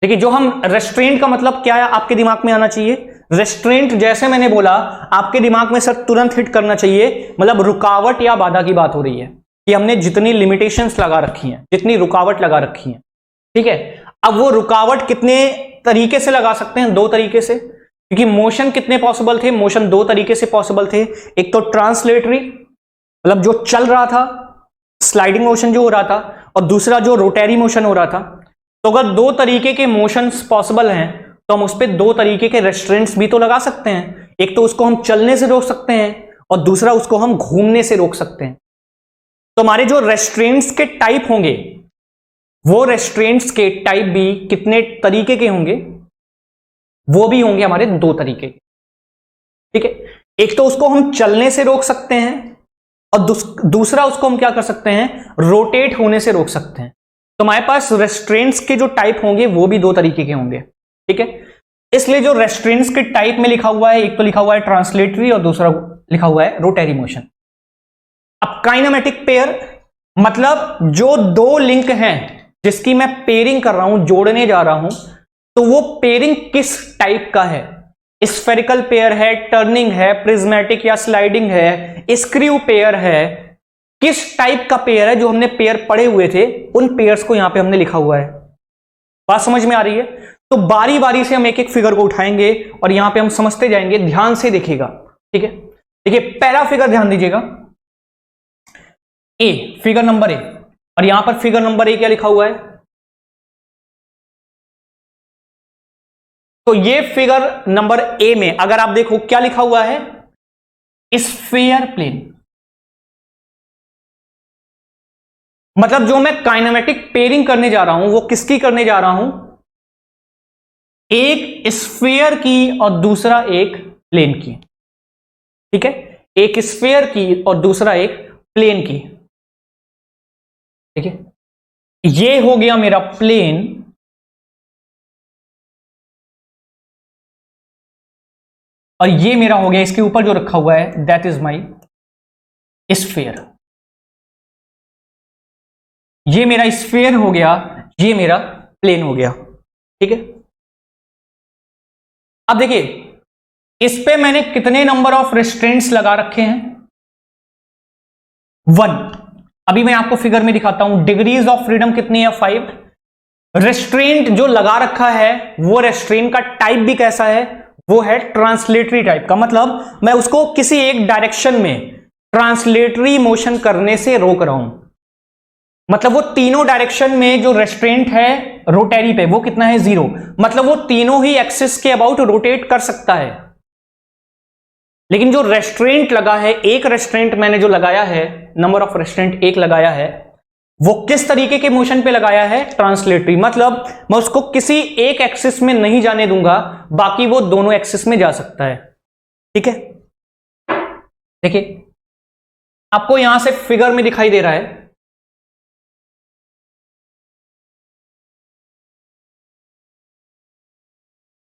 देखिए जो हम रेस्ट्रेंट का मतलब क्या है आपके दिमाग में आना चाहिए। रेस्ट्रेंट जैसे मैंने बोला आपके दिमाग में सर तुरंत हिट करना चाहिए, मतलब रुकावट या बाधा की बात हो रही है कि हमने जितनी लिमिटेशंस लगा रखी हैं, जितनी रुकावट लगा रखी हैं, ठीक है। अब वो रुकावट कितने तरीके से लगा सकते हैं? दो तरीके से, क्योंकि मोशन कितने पॉसिबल थे? मोशन दो तरीके से पॉसिबल थे। एक तो ट्रांसलेटरी, मतलब जो चल रहा था, स्लाइडिंग मोशन जो हो रहा था, और दूसरा जो रोटरी मोशन हो रहा था। तो अगर दो तरीके के मोशंस पॉसिबल हैं तो हम उस पर दो तरीके के रेस्ट्रेंट्स भी तो लगा सकते हैं। एक तो उसको हम चलने से रोक सकते हैं और दूसरा उसको हम घूमने से रोक सकते हैं। तो हमारे जो रेस्ट्रेंट्स के टाइप होंगे वो रेस्ट्रेंट्स के टाइप भी कितने तरीके के होंगे? वो भी होंगे हमारे दो तरीके के, ठीक है। एक तो उसको हम चलने से रोक सकते हैं और दूसरा उसको हम क्या कर सकते हैं? रोटेट होने से रोक सकते हैं। तो हमारे पास रेस्ट्रेंट्स के जो टाइप होंगे वो भी दो तरीके के होंगे, ठीक है। इसलिए जो रेस्ट्रेंट्स के टाइप में लिखा हुआ है, एक तो लिखा हुआ है ट्रांसलेटरी और दूसरा लिखा हुआ है रोटरी मोशन। अब काइनेमेटिक पेयर मतलब जो दो लिंक हैं जिसकी मैं पेयरिंग कर रहा हूं, जोड़ने जा रहा हूं, तो वो पेयरिंग किस टाइप का है? स्फेरिकल पेयर है, टर्निंग है, प्रिज्मेटिक या स्लाइडिंग है, स्क्रू पेयर है, किस टाइप का पेयर है? जो हमने पेयर पढ़े हुए थे उन पेयर्स को यहां पे हमने लिखा हुआ है। बात समझ में आ रही है? तो बारी बारी से हम एक एक फिगर को उठाएंगे और यहां पे हम समझते जाएंगे, ध्यान से देखिएगा, ठीक है। देखिए पहला फिगर ध्यान दीजिएगा, ए, फिगर नंबर ए, और यहां पर फिगर नंबर ए क्या लिखा हुआ है? तो ये फिगर नंबर ए में अगर आप देखो क्या लिखा हुआ है? Sphere plane. मतलब जो मैं काइनेमेटिक पेयरिंग करने जा रहा हूं वो किसकी करने जा रहा हूं? एक स्फीयर की और दूसरा एक प्लेन की, ठीक है। एक स्फीयर की और दूसरा एक प्लेन की, ठीक है। ये हो गया मेरा प्लेन और ये मेरा हो गया, इसके ऊपर जो रखा हुआ है दैट इज माई स्फीयर। ये मेरा स्फीयर हो गया, ये मेरा प्लेन हो गया, ठीक है। अब देखिए इस पे मैंने कितने नंबर ऑफ रेस्ट्रेंट्स लगा रखे हैं? 1। अभी मैं आपको फिगर में दिखाता हूं। डिग्रीज ऑफ फ्रीडम कितनी है? 5। रेस्ट्रेंट जो लगा रखा है वो रेस्ट्रेंट का टाइप भी कैसा है? वो है ट्रांसलेटरी टाइप का। मतलब मैं उसको किसी एक डायरेक्शन में ट्रांसलेटरी मोशन करने से रोक रहा हूं। मतलब वो तीनों डायरेक्शन में जो रेस्ट्रेंट है रोटरी पे वो कितना है? 0। मतलब वो तीनों ही एक्सिस के अबाउट रोटेट कर सकता है। लेकिन जो रेस्ट्रेंट लगा है, एक रेस्ट्रेंट मैंने जो लगाया है, नंबर ऑफ रेस्ट्रेंट एक लगाया है, वो किस तरीके के मोशन पे लगाया है? ट्रांसलेटरी। मतलब मैं उसको किसी एक एक्सिस में नहीं जाने दूंगा, बाकी वो दोनों एक्सिस में जा सकता है, ठीक है। देखिए आपको यहां से फिगर में दिखाई दे रहा है,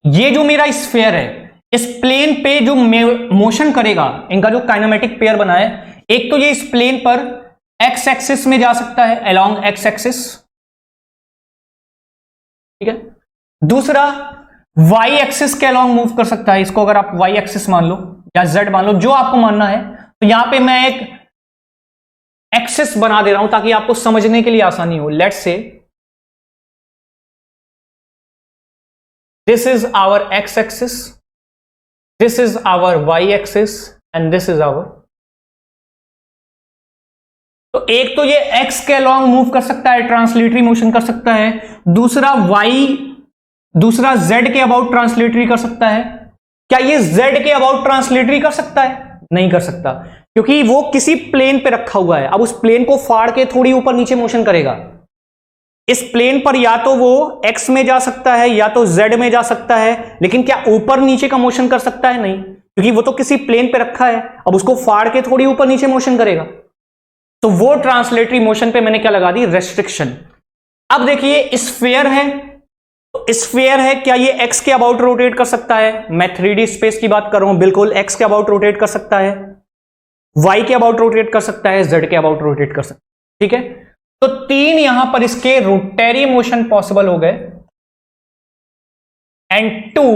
ये जो मेरा स्फीयर है इस प्लेन पे जो मोशन करेगा, इनका जो काइनेमेटिक पेयर बना है, एक तो ये इस प्लेन पर एक्स एक्सिस में जा सकता है, अलोंग एक्स एक्सिस, ठीक है। दूसरा वाई एक्सिस के अलोंग मूव कर सकता है। इसको अगर आप वाई एक्सिस मान लो या जेड मान लो, जो आपको मानना है। तो यहां पे मैं एक एक्सिस बना दे रहा हूं ताकि आपको समझने के लिए आसानी हो। Let's say this is our x axis, this is our y axis and this is our, तो एक तो ये x के अलोंग मूव कर सकता है, ट्रांसलेटरी मोशन कर सकता है। दूसरा दूसरा z के अबाउट ट्रांसलेटरी कर सकता है। क्या ये z के अबाउट ट्रांसलेटरी कर सकता है? नहीं कर सकता, क्योंकि वो किसी प्लेन पे रखा हुआ है। अब उस प्लेन को फाड़ के थोड़ी ऊपर नीचे मोशन करेगा। इस प्लेन पर या तो वो x में जा सकता है या तो z में जा सकता है, लेकिन क्या ऊपर नीचे का मोशन कर सकता है? नहीं, क्योंकि वो तो किसी प्लेन पे रखा है। अब उसको फाड़ के थोड़ी ऊपर नीचे मोशन करेगा। तो वो ट्रांसलेटरी मोशन पे मैंने क्या लगा दी? रेस्ट्रिक्शन। अब देखिए स्फीयर है, तो स्फीयर है, क्या ये x के अबाउट रोटेट कर सकता है? मैं 3D स्पेस की बात कर रहा हूं, बिल्कुल x के अबाउट रोटेट कर सकता है, y के अबाउट रोटेट कर सकता है, z के अबाउट रोटेट कर सकता है, ठीक है। तो 3 यहां पर इसके रोटरी मोशन पॉसिबल हो गए। एंड 2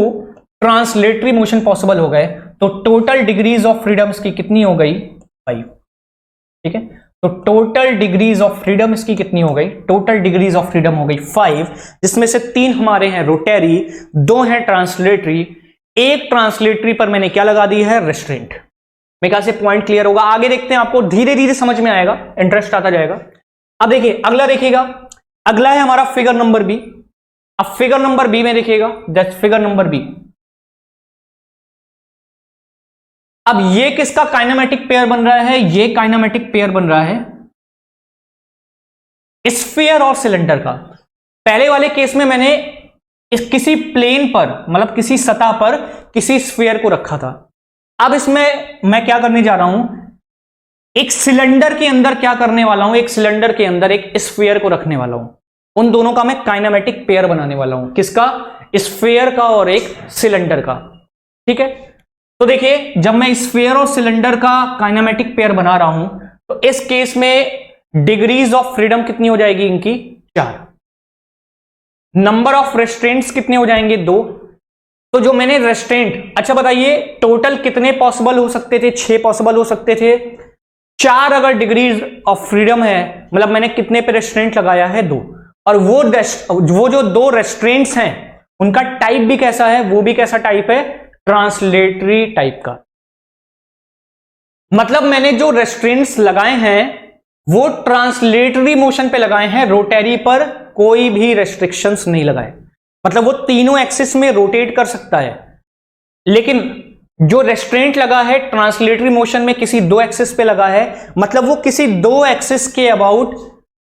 ट्रांसलेटरी मोशन पॉसिबल हो गए, तो टोटल डिग्रीज ऑफ फ्रीडम की कितनी हो गई? 5। ठीक है, तो टोटल डिग्रीज ऑफ फ्रीडम इसकी कितनी हो गई? टोटल डिग्रीज ऑफ फ्रीडम हो गई 5, जिसमें से 3 हमारे हैं रोटेरी, 2 हैं ट्रांसलेटरी, एक ट्रांसलेटरी पर मैंने क्या लगा दी है? रेस्ट्रेंट। मेरे ख्याल से पॉइंट क्लियर होगा। आगे देखते हैं, आपको धीरे धीरे समझ में आएगा, इंटरेस्ट आता जाएगा। अब देखिए अगला, देखिएगा अगला है हमारा फिगर नंबर बी। अब फिगर नंबर बी में देखिएगा, दैट्स फिगर नंबर बी। अब ये किसका काइनेमेटिक पेयर बन रहा है? ये काइनेमेटिक पेयर बन रहा है स्फीयर और सिलेंडर का। पहले वाले केस में मैंने किसी प्लेन पर, मतलब किसी सतह पर किसी स्फीयर को रखा था। अब इसमें मैं क्या करने जा रहा हूं? एक सिलेंडर के अंदर क्या करने वाला हूं? एक सिलेंडर के अंदर एक स्फीयर को रखने वाला हूं। उन दोनों का मैं काइनेमेटिक पेयर बनाने वाला हूं। किसका? स्फीयर का और एक सिलेंडर का। ठीक है, तो देखिए जब मैं स्फीयर और सिलेंडर का काइनेमेटिक पेयर बना रहा हूं, तो इस केस में डिग्रीज ऑफ फ्रीडम कितनी हो जाएगी इनकी? 4। नंबर ऑफ रेस्ट्रेंट्स कितने हो जाएंगे? 2। तो जो मैंने रेस्ट्रेंट, अच्छा बताइए टोटल कितने पॉसिबल हो सकते थे? 6 पॉसिबल हो सकते थे। 4 अगर डिग्रीज ऑफ फ्रीडम है, मतलब मैंने कितने पे रेस्ट्रेंट लगाया है? 2। और वो जो 2 रेस्ट्रेंट्स हैं उनका टाइप भी कैसा है? वो भी कैसा टाइप है? ट्रांसलेटरी टाइप का। मतलब मैंने जो रेस्ट्रेंट्स लगाए हैं वो ट्रांसलेटरी मोशन पे लगाए हैं, रोटेरी पर कोई भी रेस्ट्रिक्शंस नहीं लगाए। मतलब वो तीनों एक्सिस में रोटेट कर सकता है, लेकिन जो रेस्ट्रेंट लगा है ट्रांसलेटरी मोशन में किसी 2 एक्सिस पे लगा है, मतलब वो किसी 2 एक्सिस के अबाउट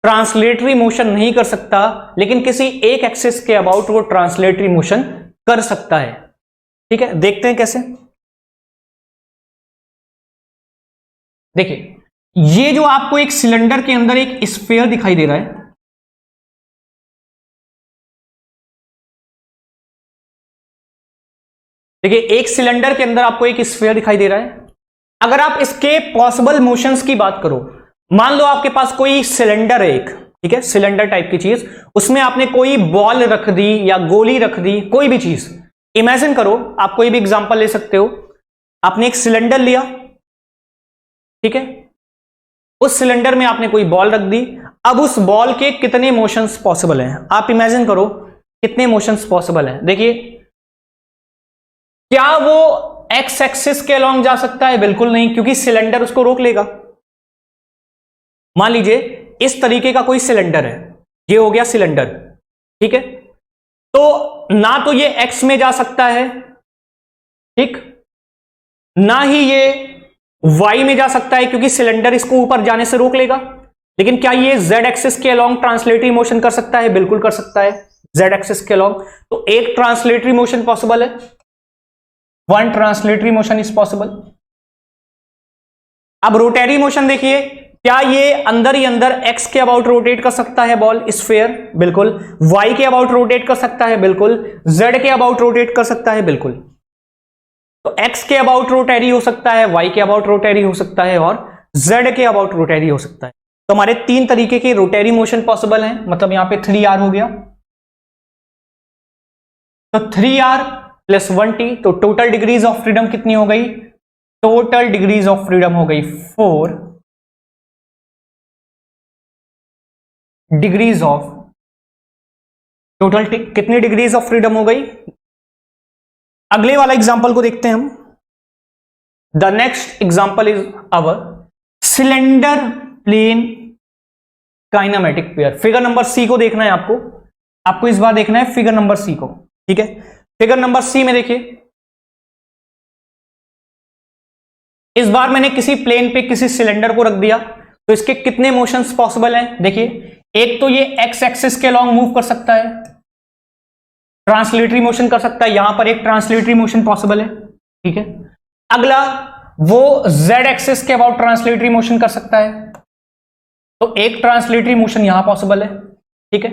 ट्रांसलेटरी मोशन नहीं कर सकता, लेकिन किसी एक एक्सिस के अबाउट वो ट्रांसलेटरी मोशन कर सकता है। ठीक है, देखते हैं कैसे। देखिए ये जो आपको एक सिलेंडर के अंदर एक स्फीयर दिखाई दे रहा है, देखिए एक सिलेंडर के अंदर आपको एक स्फीयर दिखाई दे रहा है। अगर आप इसके पॉसिबल मोशंस की बात करो, मान लो आपके पास कोई सिलेंडर है एक, ठीक है, सिलेंडर टाइप की चीज, उसमें आपने कोई बॉल रख दी या गोली रख दी, कोई भी चीज इमेजिन करो। आप कोई भी एग्जांपल ले सकते हो। आपने एक सिलेंडर लिया, ठीक है, उस सिलेंडर में आपने कोई बॉल रख दी। अब उस बॉल के कितने मोशंस पॉसिबल हैं? आप इमेजिन करो कितने मोशंस पॉसिबल हैं। देखिए क्या वो एक्स एक्सिस के अलोंग जा सकता है? बिल्कुल नहीं, क्योंकि सिलेंडर उसको रोक लेगा। मान लीजिए इस तरीके का कोई सिलेंडर है, ये हो गया सिलेंडर, ठीक है, तो ना तो ये एक्स में जा सकता है, ठीक, ना ही ये वाई में जा सकता है, क्योंकि सिलेंडर इसको ऊपर जाने से रोक लेगा। लेकिन क्या ये जेड एक्सिस के अलोंग ट्रांसलेटरी मोशन कर सकता है? बिल्कुल कर सकता है, जेड एक्सिस के अलोंग। तो एक ट्रांसलेटरी मोशन पॉसिबल है, one translatory motion is possible. अब रोटेरी मोशन देखिए, क्या ये अंदर ही अंदर एक्स के अबाउट रोटेट कर सकता है बॉल स्फीयर? बिल्कुल। वाई के अबाउट रोटेट कर सकता है? बिल्कुल। जेड के अबाउट रोटेट कर सकता है? बिल्कुल। तो एक्स के अबाउट रोटेरी हो सकता है, वाई के अबाउट रोटेरी हो सकता है, और जेड के अबाउट रोटेरी हो सकता है। तो हमारे 3 तरीके के रोटेरी मोशन पॉसिबल हैं, मतलब यहां पे 3R हो गया। तो 3R प्लस 1T, तो टोटल डिग्रीज ऑफ फ्रीडम कितनी हो गई? टोटल डिग्रीज ऑफ फ्रीडम हो गई 4 डिग्रीज ऑफ, टोटल कितनी डिग्रीज ऑफ फ्रीडम हो गई? अगले वाला एग्जांपल को देखते हैं हम। The next example is our cylinder plane kinematic pair. Figure number C को देखना है आपको इस बार देखना है फिगर नंबर सी को, ठीक है। फिगर नंबर सी में देखिए, इस बार मैंने किसी प्लेन पे किसी सिलेंडर को रख दिया, तो इसके कितने मोशंस पॉसिबल हैं? देखिए एक तो ये एक्स एक्सिस के अलोंग मूव कर सकता है, ट्रांसलेटरी मोशन कर सकता है, यहां पर एक ट्रांसलेटरी मोशन पॉसिबल है, ठीक है। अगला वो जेड एक्सिस के अबाउट ट्रांसलेटरी मोशन कर सकता है, तो एक ट्रांसलेटरी मोशन यहां पॉसिबल है, ठीक है।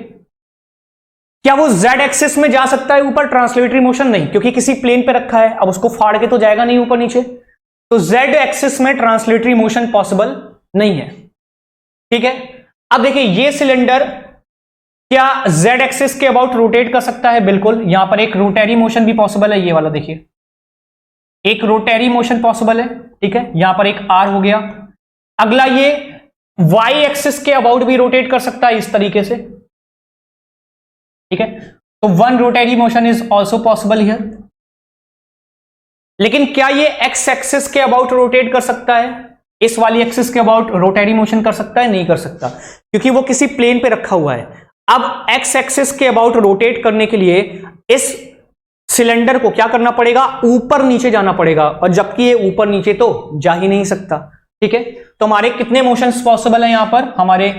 क्या वो जेड एक्सिस में जा सकता है ऊपर? ट्रांसलेटरी मोशन नहीं, क्योंकि किसी प्लेन पे रखा है, अब उसको फाड़ के तो जाएगा नहीं ऊपर नीचे, तो जेड एक्सिस में ट्रांसलेटरी मोशन पॉसिबल नहीं है, ठीक है। अब देखिए ये सिलेंडर क्या z एक्सिस के अबाउट रोटेट कर सकता है? बिल्कुल, यहां पर एक रोटरी मोशन भी पॉसिबल है, ये वाला देखिए, एक रोटरी मोशन पॉसिबल है, ठीक है, यहां पर एक r हो गया। अगला ये y एक्सिस के अबाउट भी रोटेट कर सकता है इस तरीके से, ठीक है, तो one rotary motion is also possible here. लेकिन क्या ये x एक्सिस के अबाउट रोटेट कर सकता है? इस वाली एक्सिस के अबाउट रोटरी मोशन कर सकता है? नहीं कर सकता, क्योंकि वो किसी प्लेन पे रखा हुआ है। अब x एक्सिस के अबाउट रोटेट करने के लिए इस सिलेंडर को क्या करना पड़ेगा? ऊपर नीचे जाना पड़ेगा, और जबकि ये ऊपर नीचे तो जा ही नहीं सकता, ठीक है। तो हमारे कितने मोशंस पॉसिबल हैं? यहां पर हमारे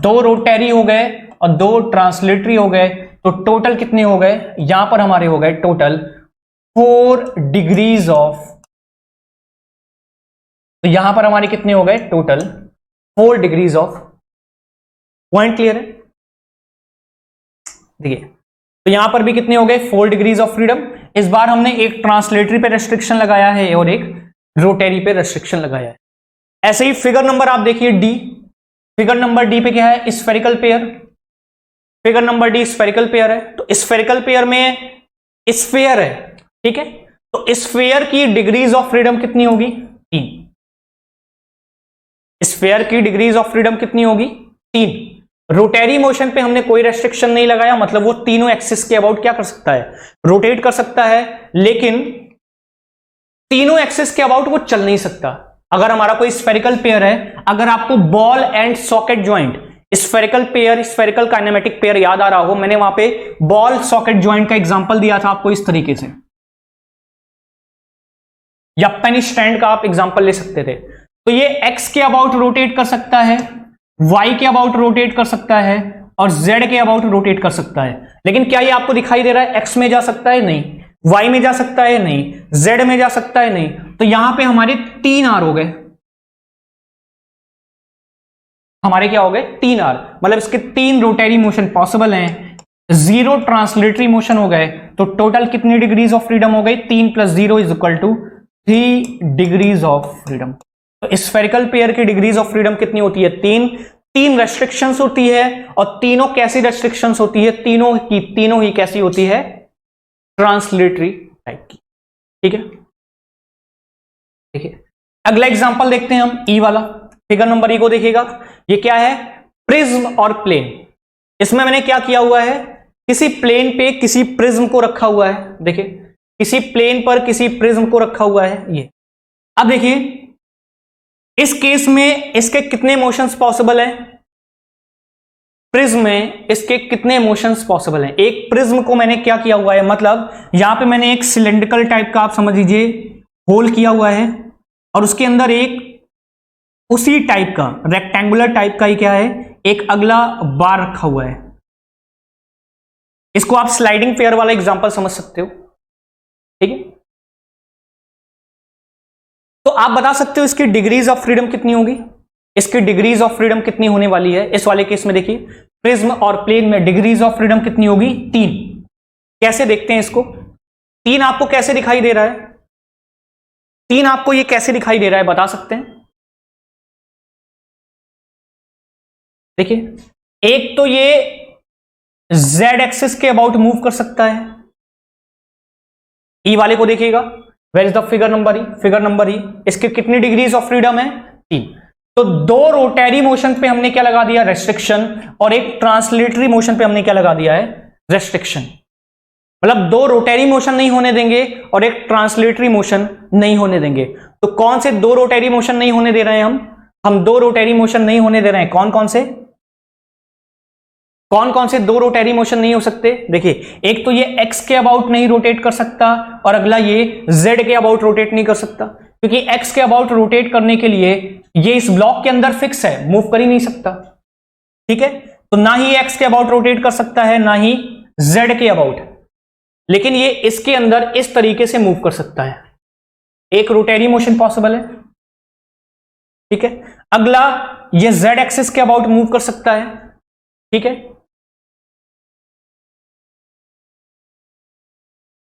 2 रोटरी हो गए और 2 ट्रांसलेटरी हो गए, तो टोटल कितने हो गए? यहां पर हमारे हो गए टोटल 4 डिग्रीज ऑफ, तो यहां पर हमारे कितने हो गए? Total 4 degrees of. Point clear है? देखिए, तो यहां पर भी कितने हो गए? 4 डिग्रीज ऑफ फ्रीडम। इस बार हमने एक ट्रांसलेटरी पे रेस्ट्रिक्शन लगाया है और एक रोटरी पे रेस्ट्रिक्शन लगाया है। ऐसे ही फिगर नंबर आप देखिए डी, फिगर नंबर डी पे क्या है? Spherical pair, figure number D spherical pair है। तो स्फेरिकल पेयर में स्फेयर है, ठीक है, तो स्फेयर की डिग्रीज ऑफ फ्रीडम कितनी होगी? 3। स्फेयर की डिग्रीज ऑफ फ्रीडम कितनी होगी? 3। रोटरी मोशन पे हमने कोई रेस्ट्रिक्शन नहीं लगाया, मतलब वो तीनों एक्सिस के अबाउट क्या कर सकता है? रोटेट कर सकता है, लेकिन तीनों एक्सिस के अबाउट वो चल नहीं सकता। अगर हमारा कोई स्फेरिकल पेयर है, अगर आपको ball and socket joint, spherical pair, spherical kinematic pair याद आ रहा हो, मैंने वहां पे बॉल सॉकेट ज्वाइंट का एग्जांपल दिया था आपको इस तरीके से, या पेन स्टैंड का आप एग्जांपल ले सकते थे। तो ये एक्स के अबाउट रोटेट कर सकता है, वाई के अबाउट रोटेट कर सकता है, और जेड के अबाउट रोटेट कर सकता है। लेकिन क्या ये आपको दिखाई दे रहा है? एक्स में जा सकता है? नहीं। वाई में जा सकता है? नहीं। जेड में जा सकता है? नहीं। तो यहां पे हमारे 3 आर हो गए, हमारे क्या हो गए? 3 आर, मतलब इसके 3 रोटरी मोशन पॉसिबल हैं, 0 ट्रांसलेटरी मोशन हो गए। तो टोटल कितनी डिग्रीज ऑफ फ्रीडम हो गई? 3 + 0 = 3 डिग्रीज ऑफ फ्रीडम। तो स्फेरिकल पेयर की डिग्रीज ऑफ फ्रीडम कितनी होती है? 3 रेस्ट्रिक्शंस होती है, और तीनों कैसी रेस्ट्रिक्शंस होती है? तीनों ही कैसी होती है? ट्रांसलेटरी टाइप की, ठीक है। देखिए, अगला एग्जांपल देखते हैं हम, ई वाला, फिगर नंबर ई को देखिएगा। ये क्या है? प्रिज्म और प्लेन। इसमें मैंने क्या किया हुआ है? किसी प्लेन पे किसी प्रिज्म को रखा हुआ है, देखिए, किसी प्लेन पर किसी प्रिज्म को रखा हुआ है ये। अब देखिए, इस केस में इसके कितने मोशंस पॉसिबल हैं? प्रिज्म में इसके कितने मोशंस पॉसिबल हैं? एक प्रिज्म को मैंने क्या किया हुआ है, मतलब यहां पे मैंने एक सिलेंड्रिकल टाइप का, आप समझ लीजिए, होल किया हुआ है, और उसके अंदर एक उसी टाइप का रेक्टेंगुलर टाइप का ही क्या है? एक अगला बार रखा हुआ है। इसको आप स्लाइडिंग पेयर वाला एग्जांपल समझ सकते हो, ठीक है। तो आप बता सकते हो इसकी डिग्रीज ऑफ फ्रीडम कितनी होगी? इसकी डिग्रीज ऑफ फ्रीडम कितनी होने वाली है? इस वाले केस में देखिए, प्रिज्म और प्लेन में डिग्रीज ऑफ फ्रीडम कितनी होगी? 3। कैसे देखते हैं इसको? 3 आपको कैसे दिखाई दे रहा है? 3 आपको ये कैसे दिखाई दे रहा है, बता सकते हैं? देखिए, एक तो ये z एक्सिस के अबाउट मूव कर सकता है, ई वाले को देखिएगा, where is the figure number E? Figure number E, इसके कितनी डिग्रीज ऑफ फ्रीडम है? 3। तो 2 रोटरी मोशन पे हमने क्या लगा दिया? रेस्ट्रिक्शन, और एक ट्रांसलेटरी मोशन पे हमने क्या लगा दिया है? रेस्ट्रिक्शन। मतलब 2 रोटरी मोशन नहीं होने देंगे और एक ट्रांसलेटरी मोशन नहीं होने देंगे। तो कौन से 2 रोटरी मोशन नहीं होने दे रहे हैं हम 2 रोटरी मोशन नहीं होने दे रहे हैं। कौन कौन से 2 रोटरी मोशन नहीं हो सकते? देखिए, एक तो ये x के अबाउट नहीं रोटेट कर सकता, और अगला ये z के अबाउट रोटेट नहीं कर सकता, क्योंकि x के अबाउट रोटेट करने के लिए ये इस ब्लॉक के अंदर फिक्स है, मूव कर ही नहीं सकता, ठीक है। तो ना ही x के अबाउट रोटेट कर सकता है, ना ही z के अबाउट, लेकिन ये इसके अंदर इस तरीके से मूव कर सकता है। एक रोटरी मोशन पॉसिबल है, ठीक है। अगला ये z एक्सिस के अबाउट मूव कर सकता है, ठीक है।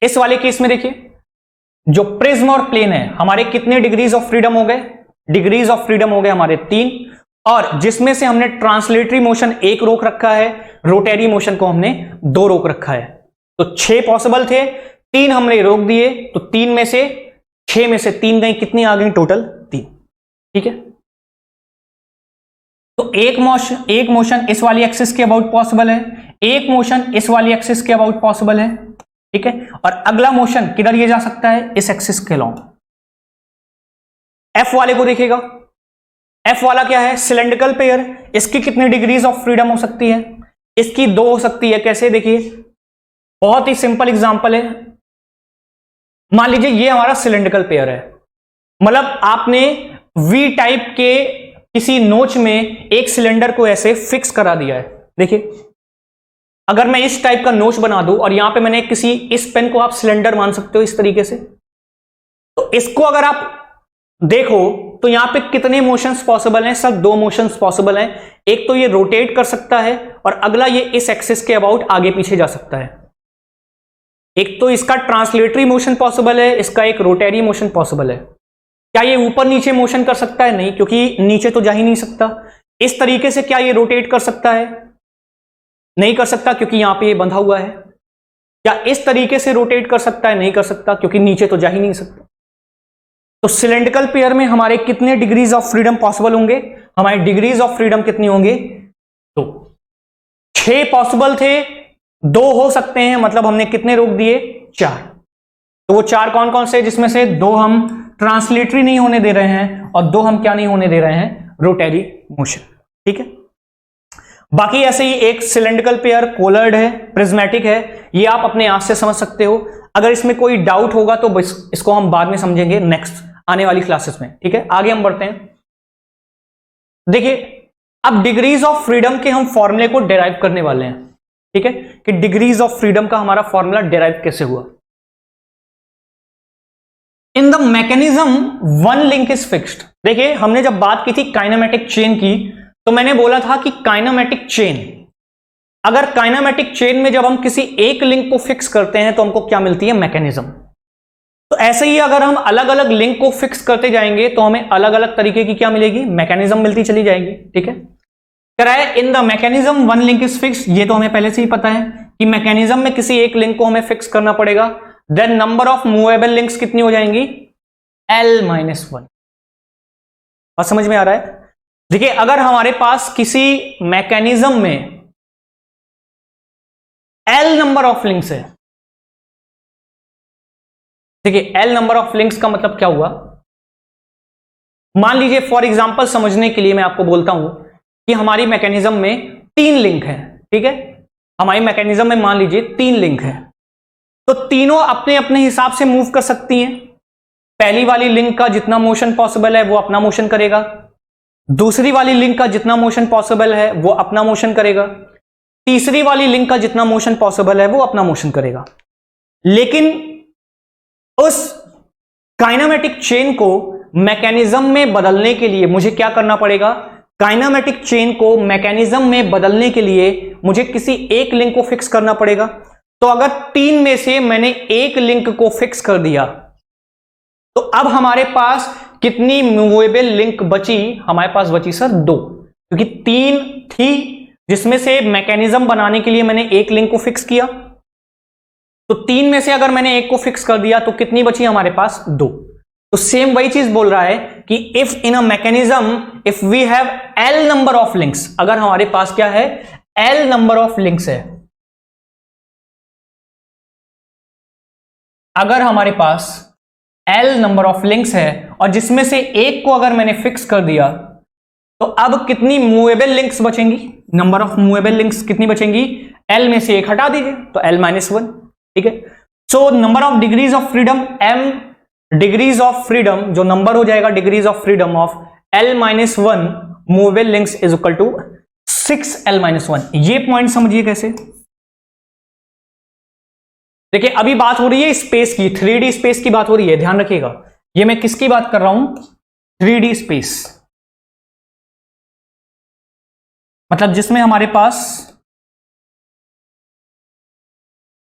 इस वाले केस में देखिए, जो प्रिज्म और प्लेन है, हमारे कितने डिग्रीज ऑफ फ्रीडम हो गए? डिग्रीज ऑफ फ्रीडम हो गए हमारे 3, और जिसमें से हमने ट्रांसलेटरी मोशन 1 रोक रखा है, रोटेरी मोशन को हमने 2 रोक रखा है। तो 6 पॉसिबल थे, 3 हमने रोक दिए, तो 3 में से 6 में से 3 गई, कितनी आ गई टोटल? 3। ठीक है, तो एक मोशन इस वाली एक्सिस के अबाउट पॉसिबल है, एक मोशन इस वाली एक्सिस के अबाउट पॉसिबल है। ठीक है, और अगला मोशन किधर ये जा सकता है? इस एक्सिस के अलोंग। एफ वाले को देखिएगा, एफ वाला क्या है? Cylindrical pair. इसकी कितनी डिग्रीज ऑफ फ्रीडम हो सकती है? इसकी 2 हो सकती है। कैसे? देखिए, बहुत ही सिंपल एग्जांपल है। मान लीजिए ये हमारा सिलेंड्रिकल पेयर है, मतलब आपने वी टाइप के किसी नोच में एक सिलेंडर को ऐसे फिक्स करा दिया है। देखिए, अगर मैं इस टाइप का नोच बना दूं और यहां पे मैंने किसी, इस पेन को आप सिलेंडर मान सकते हो इस तरीके से, तो इसको अगर आप देखो तो यहां पे कितने मोशंस पॉसिबल हैं? सब 2 मोशंस पॉसिबल हैं। एक तो ये रोटेट कर सकता है और अगला ये इस एक्सिस के अबाउट आगे पीछे जा सकता है। एक तो इसका ट्रांसलेटरी मोशन पॉसिबल है, इसका एक रोटेरी मोशन पॉसिबल है। क्या ये ऊपर नीचे मोशन कर सकता है? नहीं, क्योंकि नीचे तो जा ही नहीं सकता। इस तरीके से क्या ये रोटेट कर सकता है? नहीं कर सकता, क्योंकि यहां पे ये बंधा हुआ है। क्या इस तरीके से रोटेट कर सकता है? नहीं कर सकता, क्योंकि नीचे तो जा ही नहीं सकता। तो सिलेंड्रिकल पेयर में हमारे कितने डिग्रीज ऑफ फ्रीडम पॉसिबल होंगे? हमारी डिग्रीज ऑफ फ्रीडम कितनी होंगे? तो 6 पॉसिबल थे, 2 हो सकते हैं, मतलब हमने कितने रोक दिए? 4। तो वो 4 कौन कौन से? जिसमें से 2 हम ट्रांसलेटरी नहीं होने दे रहे हैं और 2 हम क्या नहीं होने दे रहे हैं? Rotary motion. ठीक है, बाकी ऐसे ही एक सिलेंड्रिकल पेयर कोलर्ड है, प्रिज्मेटिक है, ये आप अपने आप से समझ सकते हो। अगर इसमें कोई डाउट होगा तो इसको हम बाद में समझेंगे नेक्स्ट आने वाली क्लासेस में। ठीक है, आगे हम बढ़ते हैं। देखिए, अब डिग्रीज ऑफ फ्रीडम के हम फॉर्मूले को डिराइव करने वाले हैं। ठीक है, कि डिग्रीज ऑफ फ्रीडम का हमारा फॉर्मूला डिराइव कैसे हुआ। In the mechanism one link is fixed. देखिए, हमने जब बात की थी काइनेमेटिक चेन की, तो मैंने बोला था कि काइनेमेटिक चेन, अगर काइनेमेटिक चेन में जब हम किसी एक लिंक को फिक्स करते हैं तो हमको क्या मिलती है? मैकेनिज्म। तो ऐसे ही अगर हम अलग अलग लिंक को फिक्स करते जाएंगे तो हमें अलग अलग तरीके की क्या मिलेगी? मैकेनिज्म मिलती चली जाएगी। ठीक है, कह रहा है in the mechanism one link is fixed. ये तो हमें पहले से ही पता है कि मैकेनिज्म में किसी एक लिंक को हमें फिक्स करना पड़ेगा। Then number of movable links कितनी हो जाएंगी? L-1। और समझ में आ रहा है? देखिए, अगर हमारे पास किसी मैकेनिज्म में L नंबर ऑफ लिंक्स है, देखिए L नंबर ऑफ लिंक्स का मतलब क्या हुआ? मान लीजिए फॉर एग्जांपल समझने के लिए मैं आपको बोलता हूं कि हमारी मैकेनिज्म में 3 लिंक है। ठीक है, हमारी मैकेनिज्म में मान लीजिए 3 लिंक है, तो तीनों अपने अपने हिसाब से मूव कर सकती हैं। पहली वाली लिंक का जितना मोशन पॉसिबल है वो अपना मोशन करेगा, दूसरी वाली लिंक का जितना मोशन पॉसिबल है वो अपना मोशन करेगा, तीसरी वाली लिंक का जितना मोशन पॉसिबल है वो अपना मोशन करेगा। लेकिन उस काइनेमेटिक चेन को मैकेनिज्म में बदलने के लिए मुझे क्या करना पड़ेगा? काइनेमेटिक चेन को मैकेनिज्म में बदलने के लिए मुझे किसी एक लिंक को फिक्स करना पड़ेगा। तो अगर 3 में से मैंने एक लिंक को फिक्स कर दिया तो अब हमारे पास कितनी मूवेबल लिंक बची? हमारे पास बची सर 2, क्योंकि 3 थी जिसमें से मैकेनिज्म बनाने के लिए मैंने एक लिंक को फिक्स किया। तो 3 में से अगर मैंने एक को फिक्स कर दिया तो कितनी बची हमारे पास? 2। तो सेम वही चीज बोल रहा है कि if in a mechanism if we have L number of links, अगर हमारे पास क्या है? L नंबर ऑफ लिंक्स है, अगर हमारे पास L नंबर ऑफ लिंक्स है और जिसमें से एक को अगर मैंने फिक्स कर दिया तो अब कितनी मूवेबल लिंक्स बचेंगी? नंबर ऑफ मूवेबल लिंक्स कितनी बचेंगी? L में से एक हटा दीजिए तो L-1। ठीक है, so number of degrees of freedom M degrees of freedom, जो नंबर हो जाएगा degrees of freedom of L-1 movable links is equal to 6L-1। ये पॉइंट समझिए कैसे। देखिए, अभी बात हो रही है स्पेस की, 3D स्पेस की बात हो रही है, ध्यान रखिएगा। ये मैं किसकी बात कर रहा हूं? 3D स्पेस, मतलब जिसमें हमारे पास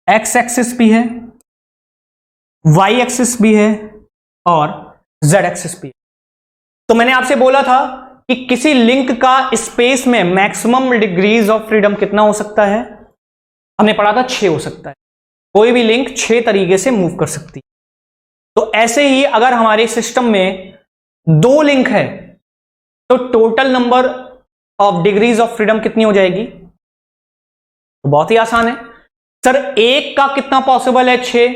एक्स एक्सिस भी है, वाई एक्सिस भी है और जेड एक्सिस भी है। तो मैंने आपसे बोला था कि किसी लिंक का स्पेस में मैक्सिमम डिग्रीज ऑफ फ्रीडम कितना हो सकता है? हमने पढ़ा था 6 हो सकता है। कोई भी लिंक 6 तरीके से मूव कर सकती है। तो ऐसे ही अगर हमारे सिस्टम में 2 लिंक है तो total number of degrees of freedom कितनी हो जाएगी? तो बहुत ही आसान है सर, एक का कितना पॉसिबल है? 6,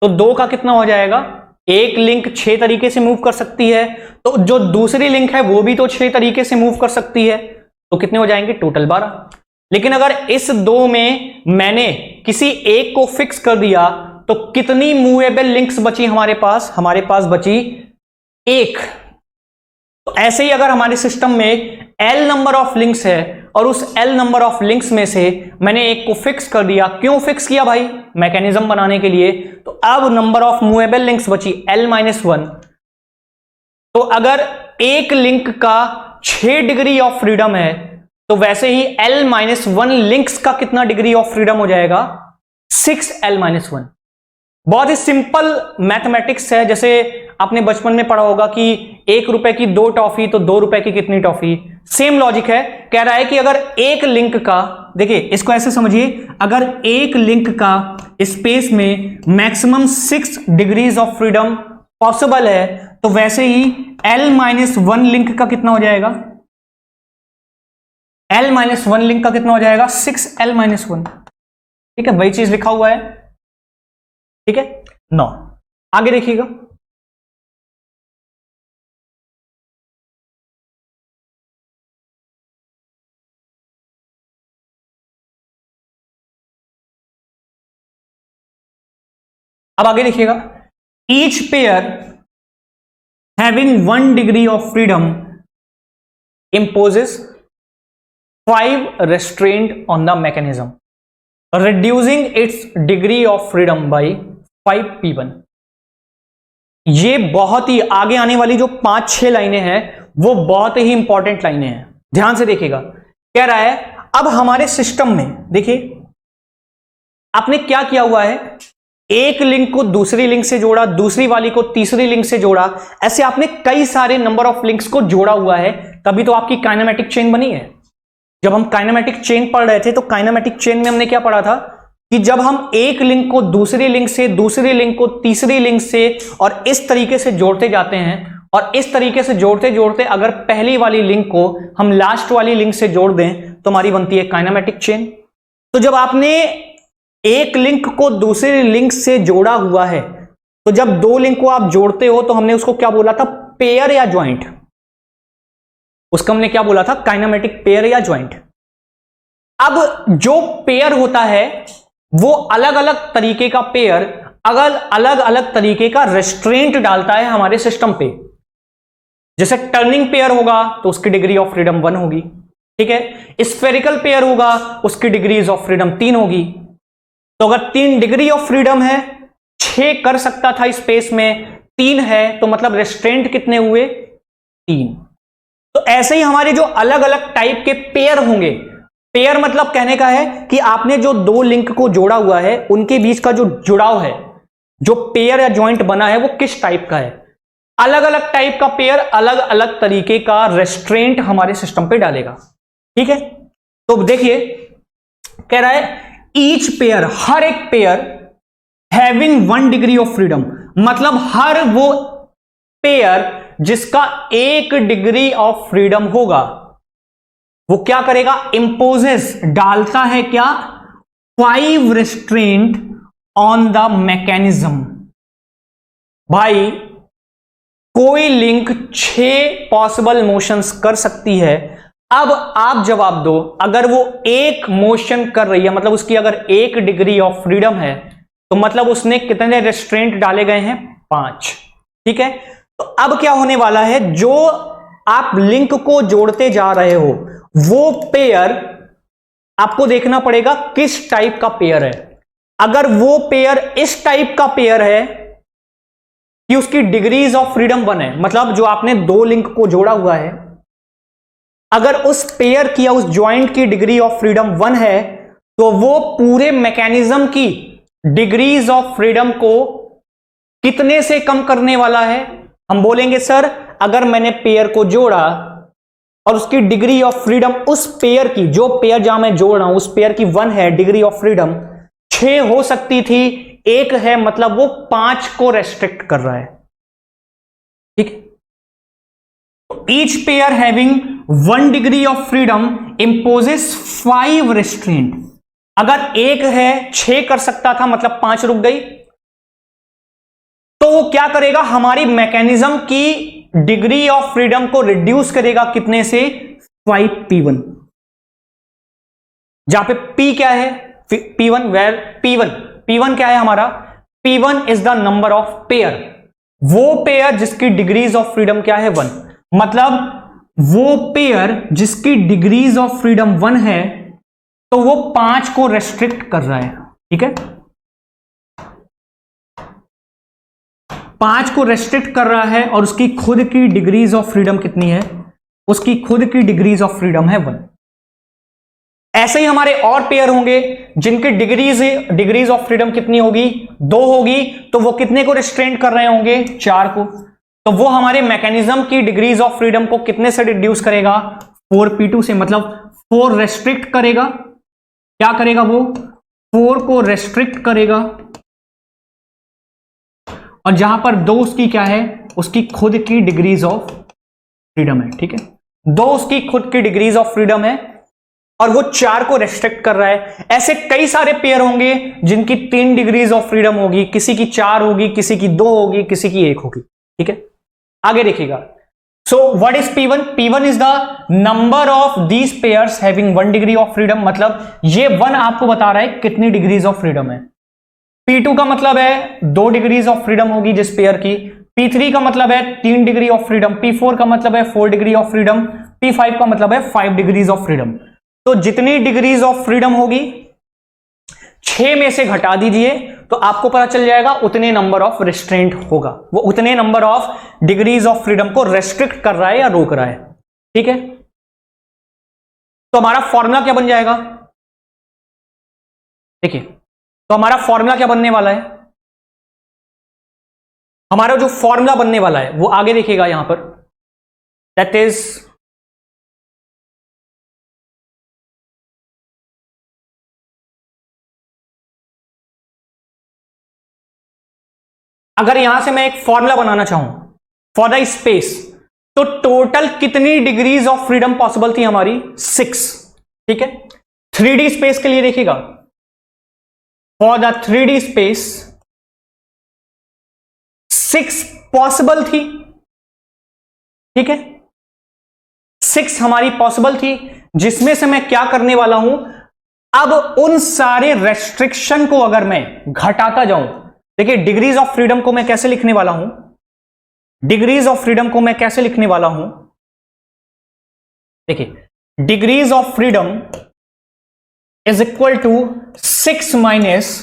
तो 2 का कितना हो जाएगा? एक लिंक 6 तरीके से मूव कर सकती है, तो जो दूसरी लिंक है वो भी तो 6 तरीके से मूव कर सकती है, तो कितने हो जाएंगे? टोटल 12। लेकिन अगर इस 2 में मैंने किसी एक को फिक्स कर दिया तो कितनी मूवेबल लिंक्स बची हमारे पास? हमारे पास बची 1। तो ऐसे ही अगर हमारे सिस्टम में L नंबर ऑफ लिंक्स है और उस L नंबर ऑफ लिंक्स में से मैंने एक को फिक्स कर दिया, क्यों फिक्स किया भाई? मैकेनिज्म बनाने के लिए। तो अब नंबर ऑफ मूवेबल लिंक्स बची L-1। तो अगर एक लिंक का 6 डिग्री ऑफ फ्रीडम है तो वैसे ही L-1 लिंक्स का कितना डिग्री ऑफ फ्रीडम हो जाएगा? 6L-1। बहुत ही सिंपल मैथमेटिक्स है। जैसे आपने बचपन में पढ़ा होगा कि 1 रुपए की 2 टॉफी तो 2 रुपए की कितनी टॉफी? सेम लॉजिक है। कह रहा है कि अगर एक लिंक का, देखिए इसको ऐसे समझिए, अगर एक लिंक का स्पेस में maximum 6 degrees of freedom possible है तो वैसे ही L-1 लिंक का कितना हो जाएगा? L-1 लिंक का कितना हो जाएगा? 6L-1। ठीक है, वही चीज लिखा हुआ है। ठीक है, 9। आगे देखिएगा, अब आगे देखिएगा, each pair having 1 degree of freedom imposes 5 restraint on the mechanism, reducing its degree of freedom by 5p1। ये बहुत ही आगे आने वाली जो 5-6 लाइनें हैं वो बहुत ही इंपॉर्टेंट लाइनें हैं, ध्यान से देखिएगा। कह रहा है अब हमारे सिस्टम में देखिए आपने क्या किया हुआ है, एक लिंक को दूसरी लिंक से जोड़ा, दूसरी वाली को तीसरी लिंक से जोड़ा, ऐसे आपने कई सारे नंबर ऑफ लिंक्स को जोड़ा हुआ है, तभी तो आपकी काइनेमेटिक चेन बनी है। जब हम काइनेमेटिक चेन पढ़ रहे थे तो काइनेमेटिक चेन में हमने क्या पढ़ा था कि जब हम एक लिंक को दूसरी लिंक से, दूसरी लिंक को तीसरी लिंक से और इस तरीके से जोड़ते जाते हैं, और इस तरीके से जोड़ते जोड़ते अगर पहली वाली लिंक को हम लास्ट वाली लिंक से जोड़ दें तो हमारी बनती है काइनेमेटिक चेन। तो जब आपने एक लिंक को दूसरी लिंक से जोड़ा हुआ है, तो जब 2 लिंक को आप जोड़ते हो तो हमने उसको क्या बोला था? पेयर या ज्वाइंट। उसका हमने क्या बोला था? काइनेमेटिक पेयर या ज्वाइंट। अब जो पेयर होता है वो अलग अलग तरीके का पेयर अलग अलग तरीके का रेस्ट्रेंट डालता है हमारे सिस्टम पे। जैसे टर्निंग पेयर होगा तो उसकी डिग्री ऑफ फ्रीडम 1 होगी, ठीक है। स्फेरिकल पेयर होगा उसकी डिग्रीज ऑफ फ्रीडम 3 होगी। तो अगर 3 डिग्री ऑफ फ्रीडम है, 6 कर सकता था स्पेस में, 3 है, तो मतलब रेस्ट्रेंट कितने हुए? 3। तो ऐसे ही हमारे जो अलग अलग टाइप के पेयर होंगे, पेयर मतलब कहने का है कि आपने जो 2 लिंक को जोड़ा हुआ है उनके बीच का जो जुड़ाव है, जो पेयर या ज्वाइंट बना है वो किस टाइप का है। अलग अलग टाइप का पेयर अलग अलग तरीके का रेस्ट्रेंट हमारे सिस्टम पे डालेगा, ठीक है। तो देखिए कह रहा है ईच पेयर, हर एक pair having 1 degree of freedom, मतलब हर वो पेयर जिसका 1 डिग्री ऑफ फ्रीडम होगा वो क्या करेगा? इंपोजेस, डालता है क्या? 5 रेस्ट्रेंट ऑन द मैकेनिज्म। भाई कोई लिंक 6 पॉसिबल मोशंस कर सकती है। अब आप जवाब दो, अगर वो एक मोशन कर रही है, मतलब उसकी अगर 1 डिग्री ऑफ फ्रीडम है, तो मतलब उसने कितने रेस्ट्रेंट डाले गए हैं? 5, ठीक है। तो अब क्या होने वाला है, जो आप लिंक को जोड़ते जा रहे हो वो पेयर आपको देखना पड़ेगा किस टाइप का पेयर है। अगर वो पेयर इस टाइप का पेयर है कि उसकी डिग्रीज ऑफ फ्रीडम 1 है, मतलब जो आपने 2 लिंक को जोड़ा हुआ है, अगर उस पेयर की या उस ज्वाइंट की डिग्री ऑफ फ्रीडम 1 है, तो वो पूरे मैकेनिज्म की डिग्रीज ऑफ फ्रीडम को कितने से कम करने वाला है? हम बोलेंगे सर अगर मैंने पेयर को जोड़ा और उसकी डिग्री ऑफ फ्रीडम उस पेयर की, जो पेयर जहां मैं जोड़ रहा हूं उस पेयर की 1 है डिग्री ऑफ फ्रीडम, 6 हो सकती थी, 1 है, मतलब वो 5 को रेस्ट्रिक्ट कर रहा है। ठीक, each pair having 1 degree of freedom imposes 5 restaurant. अगर 1 है 6 कर सकता था, मतलब 5 रुक गई, तो वो क्या करेगा, हमारी मैकेनिज्म की डिग्री ऑफ फ्रीडम को रिड्यूस करेगा, कितने से, 5p1, जहां पे p क्या है, p1, वेर p1 क्या है हमारा, p1 is the number of pair, वो पेयर जिसकी डिग्रीज ऑफ फ्रीडम क्या है, 1, मतलब वो पेयर जिसकी डिग्रीज ऑफ फ्रीडम 1 है, तो वो 5 को रेस्ट्रिक्ट कर रहा है। ठीक है, 5 को रेस्ट्रिक्ट कर रहा है और उसकी खुद की डिग्रीज ऑफ फ्रीडम कितनी है, उसकी खुद की डिग्रीज ऑफ फ्रीडम है 1। ऐसे ही हमारे और पेयर होंगे जिनकी डिग्रीज ऑफ फ्रीडम कितनी होगी, 2 होगी, तो वो कितने को रेस्ट्रेंट कर रहे होंगे, 4 को, तो वो हमारे मैकेनिज्म की डिग्रीज ऑफ फ्रीडम को कितने से रिड्यूस करेगा, 4p2 से, मतलब 4 रेस्ट्रिक्ट करेगा, क्या करेगा वो, 4 को रेस्ट्रिक्ट करेगा, और जहां पर 2 उसकी क्या है, उसकी खुद की डिग्रीज ऑफ फ्रीडम है। ठीक है, 2 उसकी खुद की डिग्रीज ऑफ फ्रीडम है और वो 4 को रेस्ट्रिक्ट कर रहा है। ऐसे कई सारे पेयर होंगे जिनकी 3 डिग्रीज ऑफ फ्रीडम होगी, किसी की 4 होगी, किसी की 2 होगी, किसी की 1 होगी। ठीक है, आगे देखिएगा। So what is p1? p1 is the number of these pairs having 1 degree of freedom, मतलब ये 1 आपको बता रहा है कितनी डिग्रीज ऑफ फ्रीडम है। p2 का मतलब है 2 डिग्रीज ऑफ फ्रीडम होगी जिस पेयर की, p3 का मतलब है 3 डिग्री ऑफ फ्रीडम, p4 का मतलब है 4 डिग्री ऑफ फ्रीडम, p5 का मतलब है 5 डिग्रीज ऑफ फ्रीडम। तो जितनी डिग्रीज ऑफ फ्रीडम होगी 6 में से घटा दीजिए तो आपको पता चल जाएगा उतने नंबर ऑफ रेस्ट्रेंट होगा, वो उतने number of degrees of freedom को रेस्ट्रिक्ट कर रहा है या रोक रहा है। ठीक है, तो हमारा फॉर्मूला क्या बन जाएगा, देखिए, तो हमारा फॉर्मूला क्या बनने वाला है, हमारा जो फॉर्मूला बनने वाला है वो आगे देखिएगा यहां पर, दैट इज अगर यहां से मैं एक फॉर्मूला बनाना चाहूं फॉर द स्पेस, तो टोटल कितनी डिग्रीज ऑफ फ्रीडम पॉसिबल थी हमारी, 6। ठीक है, 3D स्पेस के लिए देखिएगा, for the 3D space 6 possible थी। ठीक है, 6 हमारी पॉसिबल थी, जिसमें से मैं क्या करने वाला हूं, अब उन सारे रेस्ट्रिक्शन को अगर मैं घटाता जाऊं, देखिए डिग्रीज ऑफ फ्रीडम को मैं कैसे लिखने वाला हूं, डिग्रीज ऑफ फ्रीडम को मैं कैसे लिखने वाला हूं, देखिए degrees of freedom is equal to 6 minus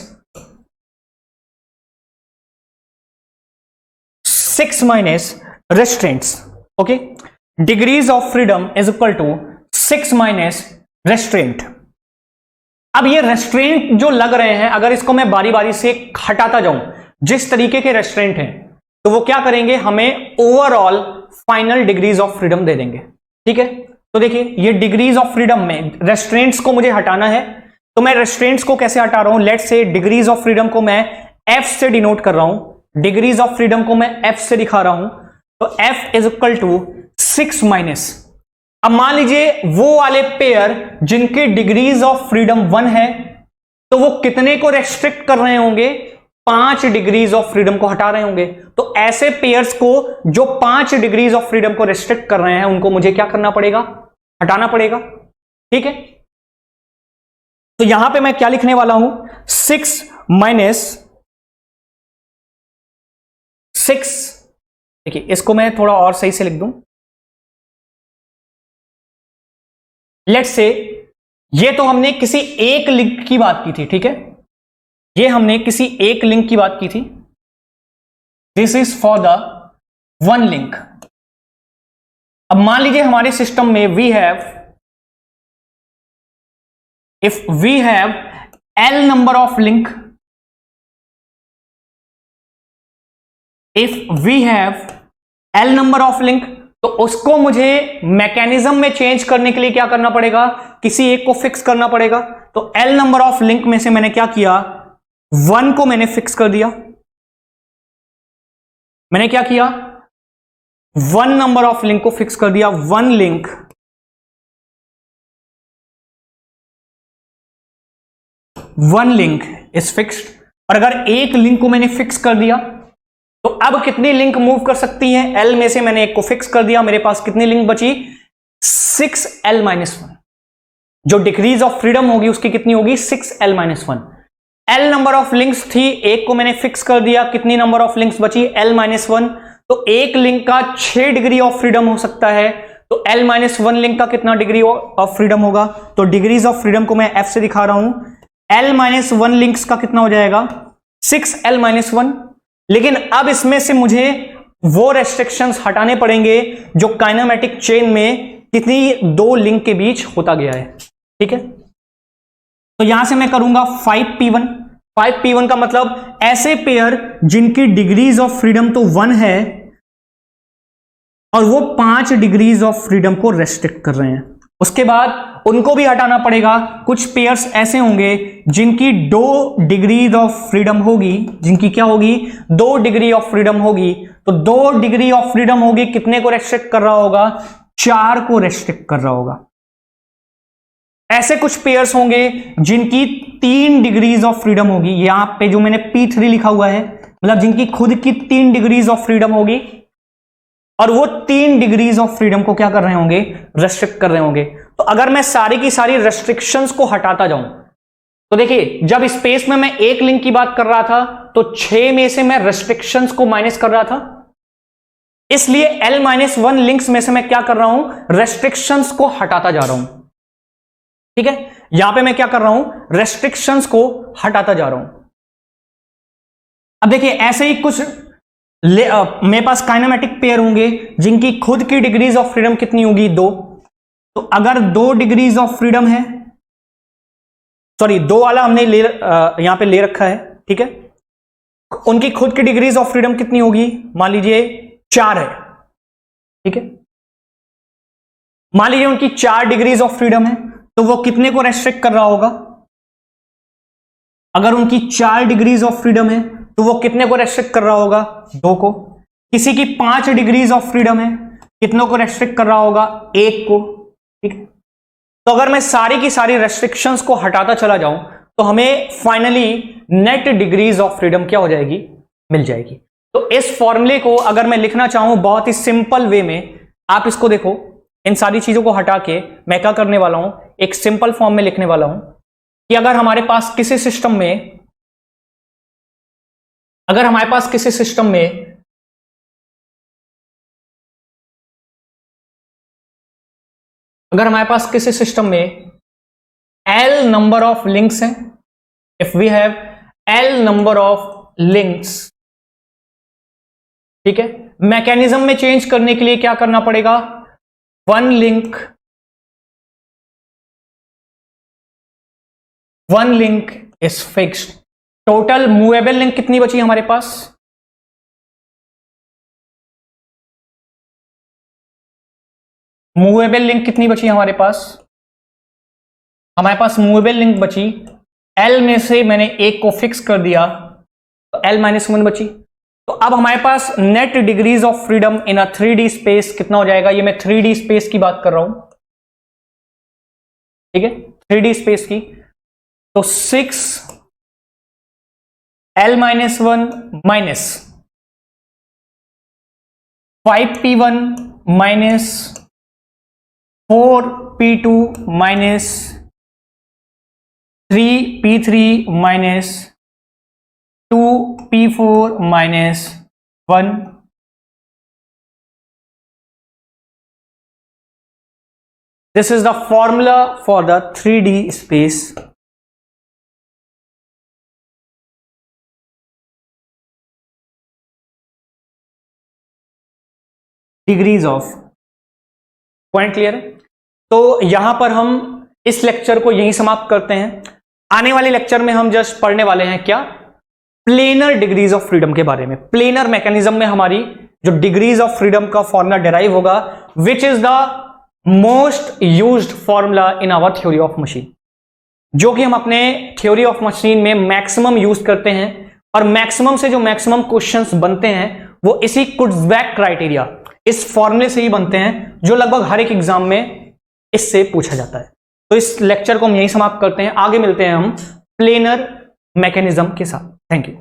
restraints. Okay, degrees of freedom is equal to 6 minus restraint. अब ये रेस्ट्रेंट जो लग रहे हैं, अगर इसको मैं बारी बारी से हटाता जाऊं, जिस तरीके के रेस्ट्रेंट हैं, तो वो क्या करेंगे, हमें overall final degrees of freedom दे देंगे। ठीक है, तो देखिए ये डिग्रीज ऑफ फ्रीडम में रेस्ट्रेंट्स को मुझे हटाना है, तो मैं रेस्ट्रेंट्स को कैसे हटा रहा हूं, let's say degrees of freedom को मैं एफ से डिनोट कर रहा हूं, डिग्रीज ऑफ फ्रीडम को मैं एफ से दिखा रहा हूं, तो F is equal to 6 minus, अब मान लीजिए वो वाले पेयर जिनकी डिग्रीज ऑफ फ्रीडम 1 है, तो वो कितने को रेस्ट्रिक्ट कर रहे होंगे, 5 डिग्रीज ऑफ फ्रीडम को हटा रहे होंगे। तो ऐसे पेयर्स को जो 5 डिग्रीज ऑफ फ्रीडम को रेस्ट्रिक्ट कर रहे हैं, उनको मुझे क्या करना पड़ेगा, हटाना पड़ेगा। ठीक है, तो यहां पे मैं क्या लिखने वाला हूं, 6 माइनस 6, देखिए इसको मैं थोड़ा और सही से लिख दूं, लेट्स से ये तो हमने किसी एक लिंक की बात की थी। ठीक है, ये हमने किसी एक लिंक की बात की थी, this is for the 1 link. अब मान लीजिए हमारे सिस्टम में we have, if we have L number of link, if we have L number of link, तो उसको मुझे मैकेनिज्म में चेंज करने के लिए क्या करना पड़ेगा, किसी एक को फिक्स करना पड़ेगा। तो एल नंबर ऑफ लिंक में से मैंने क्या किया, 1 को मैंने फिक्स कर दिया। मैंने क्या किया, 1 नंबर ऑफ लिंक को फिक्स कर दिया। 1 लिंक इज फिक्स्ड। और अगर एक लिंक को मैंने फिक्स कर दिया तो अब कितनी लिंक मूव कर सकती हैं, एल में से मैंने एक को फिक्स कर दिया, मेरे पास कितनी लिंक बची, 6l-1। जो डिक्रीज ऑफ फ्रीडम होगी उसकी कितनी होगी, 6l-1। L number of links थी, एक को मैंने फिक्स कर दिया, कितनी नंबर ऑफ लिंक्स बची, l-1। तो एक लिंक का 6 डिग्री ऑफ फ्रीडम हो सकता है, तो l-1 लिंक का कितना डिग्री ऑफ फ्रीडम होगा। तो डिग्रीज ऑफ फ्रीडम को मैं f से दिखा रहा हूं, l-1 लिंक्स का कितना हो जाएगा, 6l-1। लेकिन अब इसमें से मुझे वो रेस्ट्रिक्शंस हटाने पड़ेंगे जो काइनेमेटिक चेन में कितनी 2 लिंक के बीच होता गया है। ठीक है, तो यहां से मैं करूंगा 5p1। 5p1 का मतलब ऐसे पेयर जिनकी डिग्रीज ऑफ फ्रीडम तो 1 है और वो 5 डिग्रीज ऑफ फ्रीडम को रेस्ट्रिक्ट कर रहे हैं। उसके बाद उनको भी हटाना पड़ेगा। कुछ पेयर्स ऐसे होंगे जिनकी 2 डिग्री ऑफ फ्रीडम होगी, जिनकी क्या होगी, 2 डिग्री ऑफ फ्रीडम होगी। तो 2 डिग्री ऑफ फ्रीडम होगी, कितने को रेस्ट्रिक्ट कर रहा होगा, 4 को रेस्ट्रिक्ट कर रहा होगा। ऐसे कुछ पेयर्स होंगे जिनकी 3 डिग्रीज ऑफ फ्रीडम होगी, यहां पे जो मैंने P3 लिखा हुआ है, मतलब जिनकी खुद की 3 डिग्रीज ऑफ फ्रीडम होगी और वो 3 डिग्रीज ऑफ फ्रीडम को क्या कर रहे होंगे, रेस्ट्रिक्ट कर रहे होंगे। तो अगर मैं सारी की सारी रेस्ट्रिक्शंस को हटाता जाऊं तो देखिए, जब स्पेस में मैं एक लिंक की बात कर रहा था तो 6 में से मैं रेस्ट्रिक्शंस को माइनस कर रहा था, इसलिए l-1 लिंक्स में से मैं क्या कर रहा हूं, रेस्ट्रिक्शंस को हटाता जा रहा हूं। ठीक है, यहां पे मैं क्या कर रहा हूं, रेस्ट्रिक्शंस को हटाता जा रहा हूं। अब देखिए, ऐसे ही कुछ मेरे पास काइनेमेटिक पेयर होंगे जिनकी खुद की डिग्रीज ऑफ फ्रीडम कितनी होगी, 2। तो अगर 2 डिग्रीज ऑफ फ्रीडम है, सॉरी 2 वाला हमने यहां पे ले रखा है, ठीक है, उनकी खुद की डिग्रीज ऑफ फ्रीडम कितनी होगी, मान लीजिए 4 है। ठीक है, मान लीजिए उनकी 4 डिग्रीज ऑफ फ्रीडम है, तो वो कितने को रेस्ट्रिक्ट कर रहा होगा, अगर उनकी 4 डिग्रीज ऑफ फ्रीडम है तो वो कितने को रेस्ट्रिक्ट कर रहा होगा, 2 को। किसी की 5 डिग्रीज ऑफ फ्रीडम है, कितनों को रेस्ट्रिक्ट कर रहा होगा, 1 को। ठीक है, तो अगर मैं सारी की सारी रेस्ट्रिक्शंस को हटाता चला जाऊं तो हमें finally net degrees of freedom क्या हो जाएगी, मिल जाएगी। तो इस फॉर्मूले को अगर मैं लिखना चाहूं बहुत ही सिंपल वे में, आप इसको देखो, इन सारी चीजों को हटा के मैं क्या करने वाला हूं, एक सिंपल फॉर्म में लिखने वाला हूं कि अगर हमारे पास किसी सिस्टम में अगर हमारे पास किसी सिस्टम में L नंबर ऑफ लिंक्स हैं, if we have L number of links, ठीक है, मैकेनिज्म में चेंज करने के लिए क्या करना पड़ेगा, 1 link is fixed. Total movable link कितनी बची हमारे पास, मूवेबल लिंक कितनी बची हमारे पास, मूवेबल लिंक बची, L में से मैंने एक को फिक्स कर दिया तो l-1 बची। तो अब हमारे पास net degrees of freedom in a 3D space कितना हो जाएगा, ये मैं 3D स्पेस की बात कर रहा हूं, ठीक है, 3D स्पेस की। तो 6l-1 minus 5p1 minus 4p2 minus 3p3 minus 2p4 minus 1, this is the formula for the 3D space. Degrees of, point clear है। तो यहां पर हम इस लेक्चर को यहीं समाप्त करते हैं। आने वाले लेक्चर में हम जस्ट पढ़ने वाले हैं क्या, प्लेनर डिग्रीज ऑफ फ्रीडम के बारे में। प्लेनर मैकेनिज्म में हमारी जो डिग्रीज ऑफ फ्रीडम का फॉर्मूला डेराइव होगा, which is the most used formula in our theory of machine, जो कि हम अपने थ्योरी ऑफ मशीन में मैक्सिमम यूज करते हैं, और मैक्सिमम से जो मैक्सिमम क्वेश्चंस बनते हैं वो इसी कुर्ज़बैक क्राइटेरिया, इस फॉर्मूले से ही बनते हैं, जो लगभग हर एक एग्जाम में इससे पूछा जाता है। तो इस लेक्चर को हम यहीं समाप्त करते हैं, आगे मिलते हैं हम प्लेनर मैकेनिज्म के साथ। Thank you.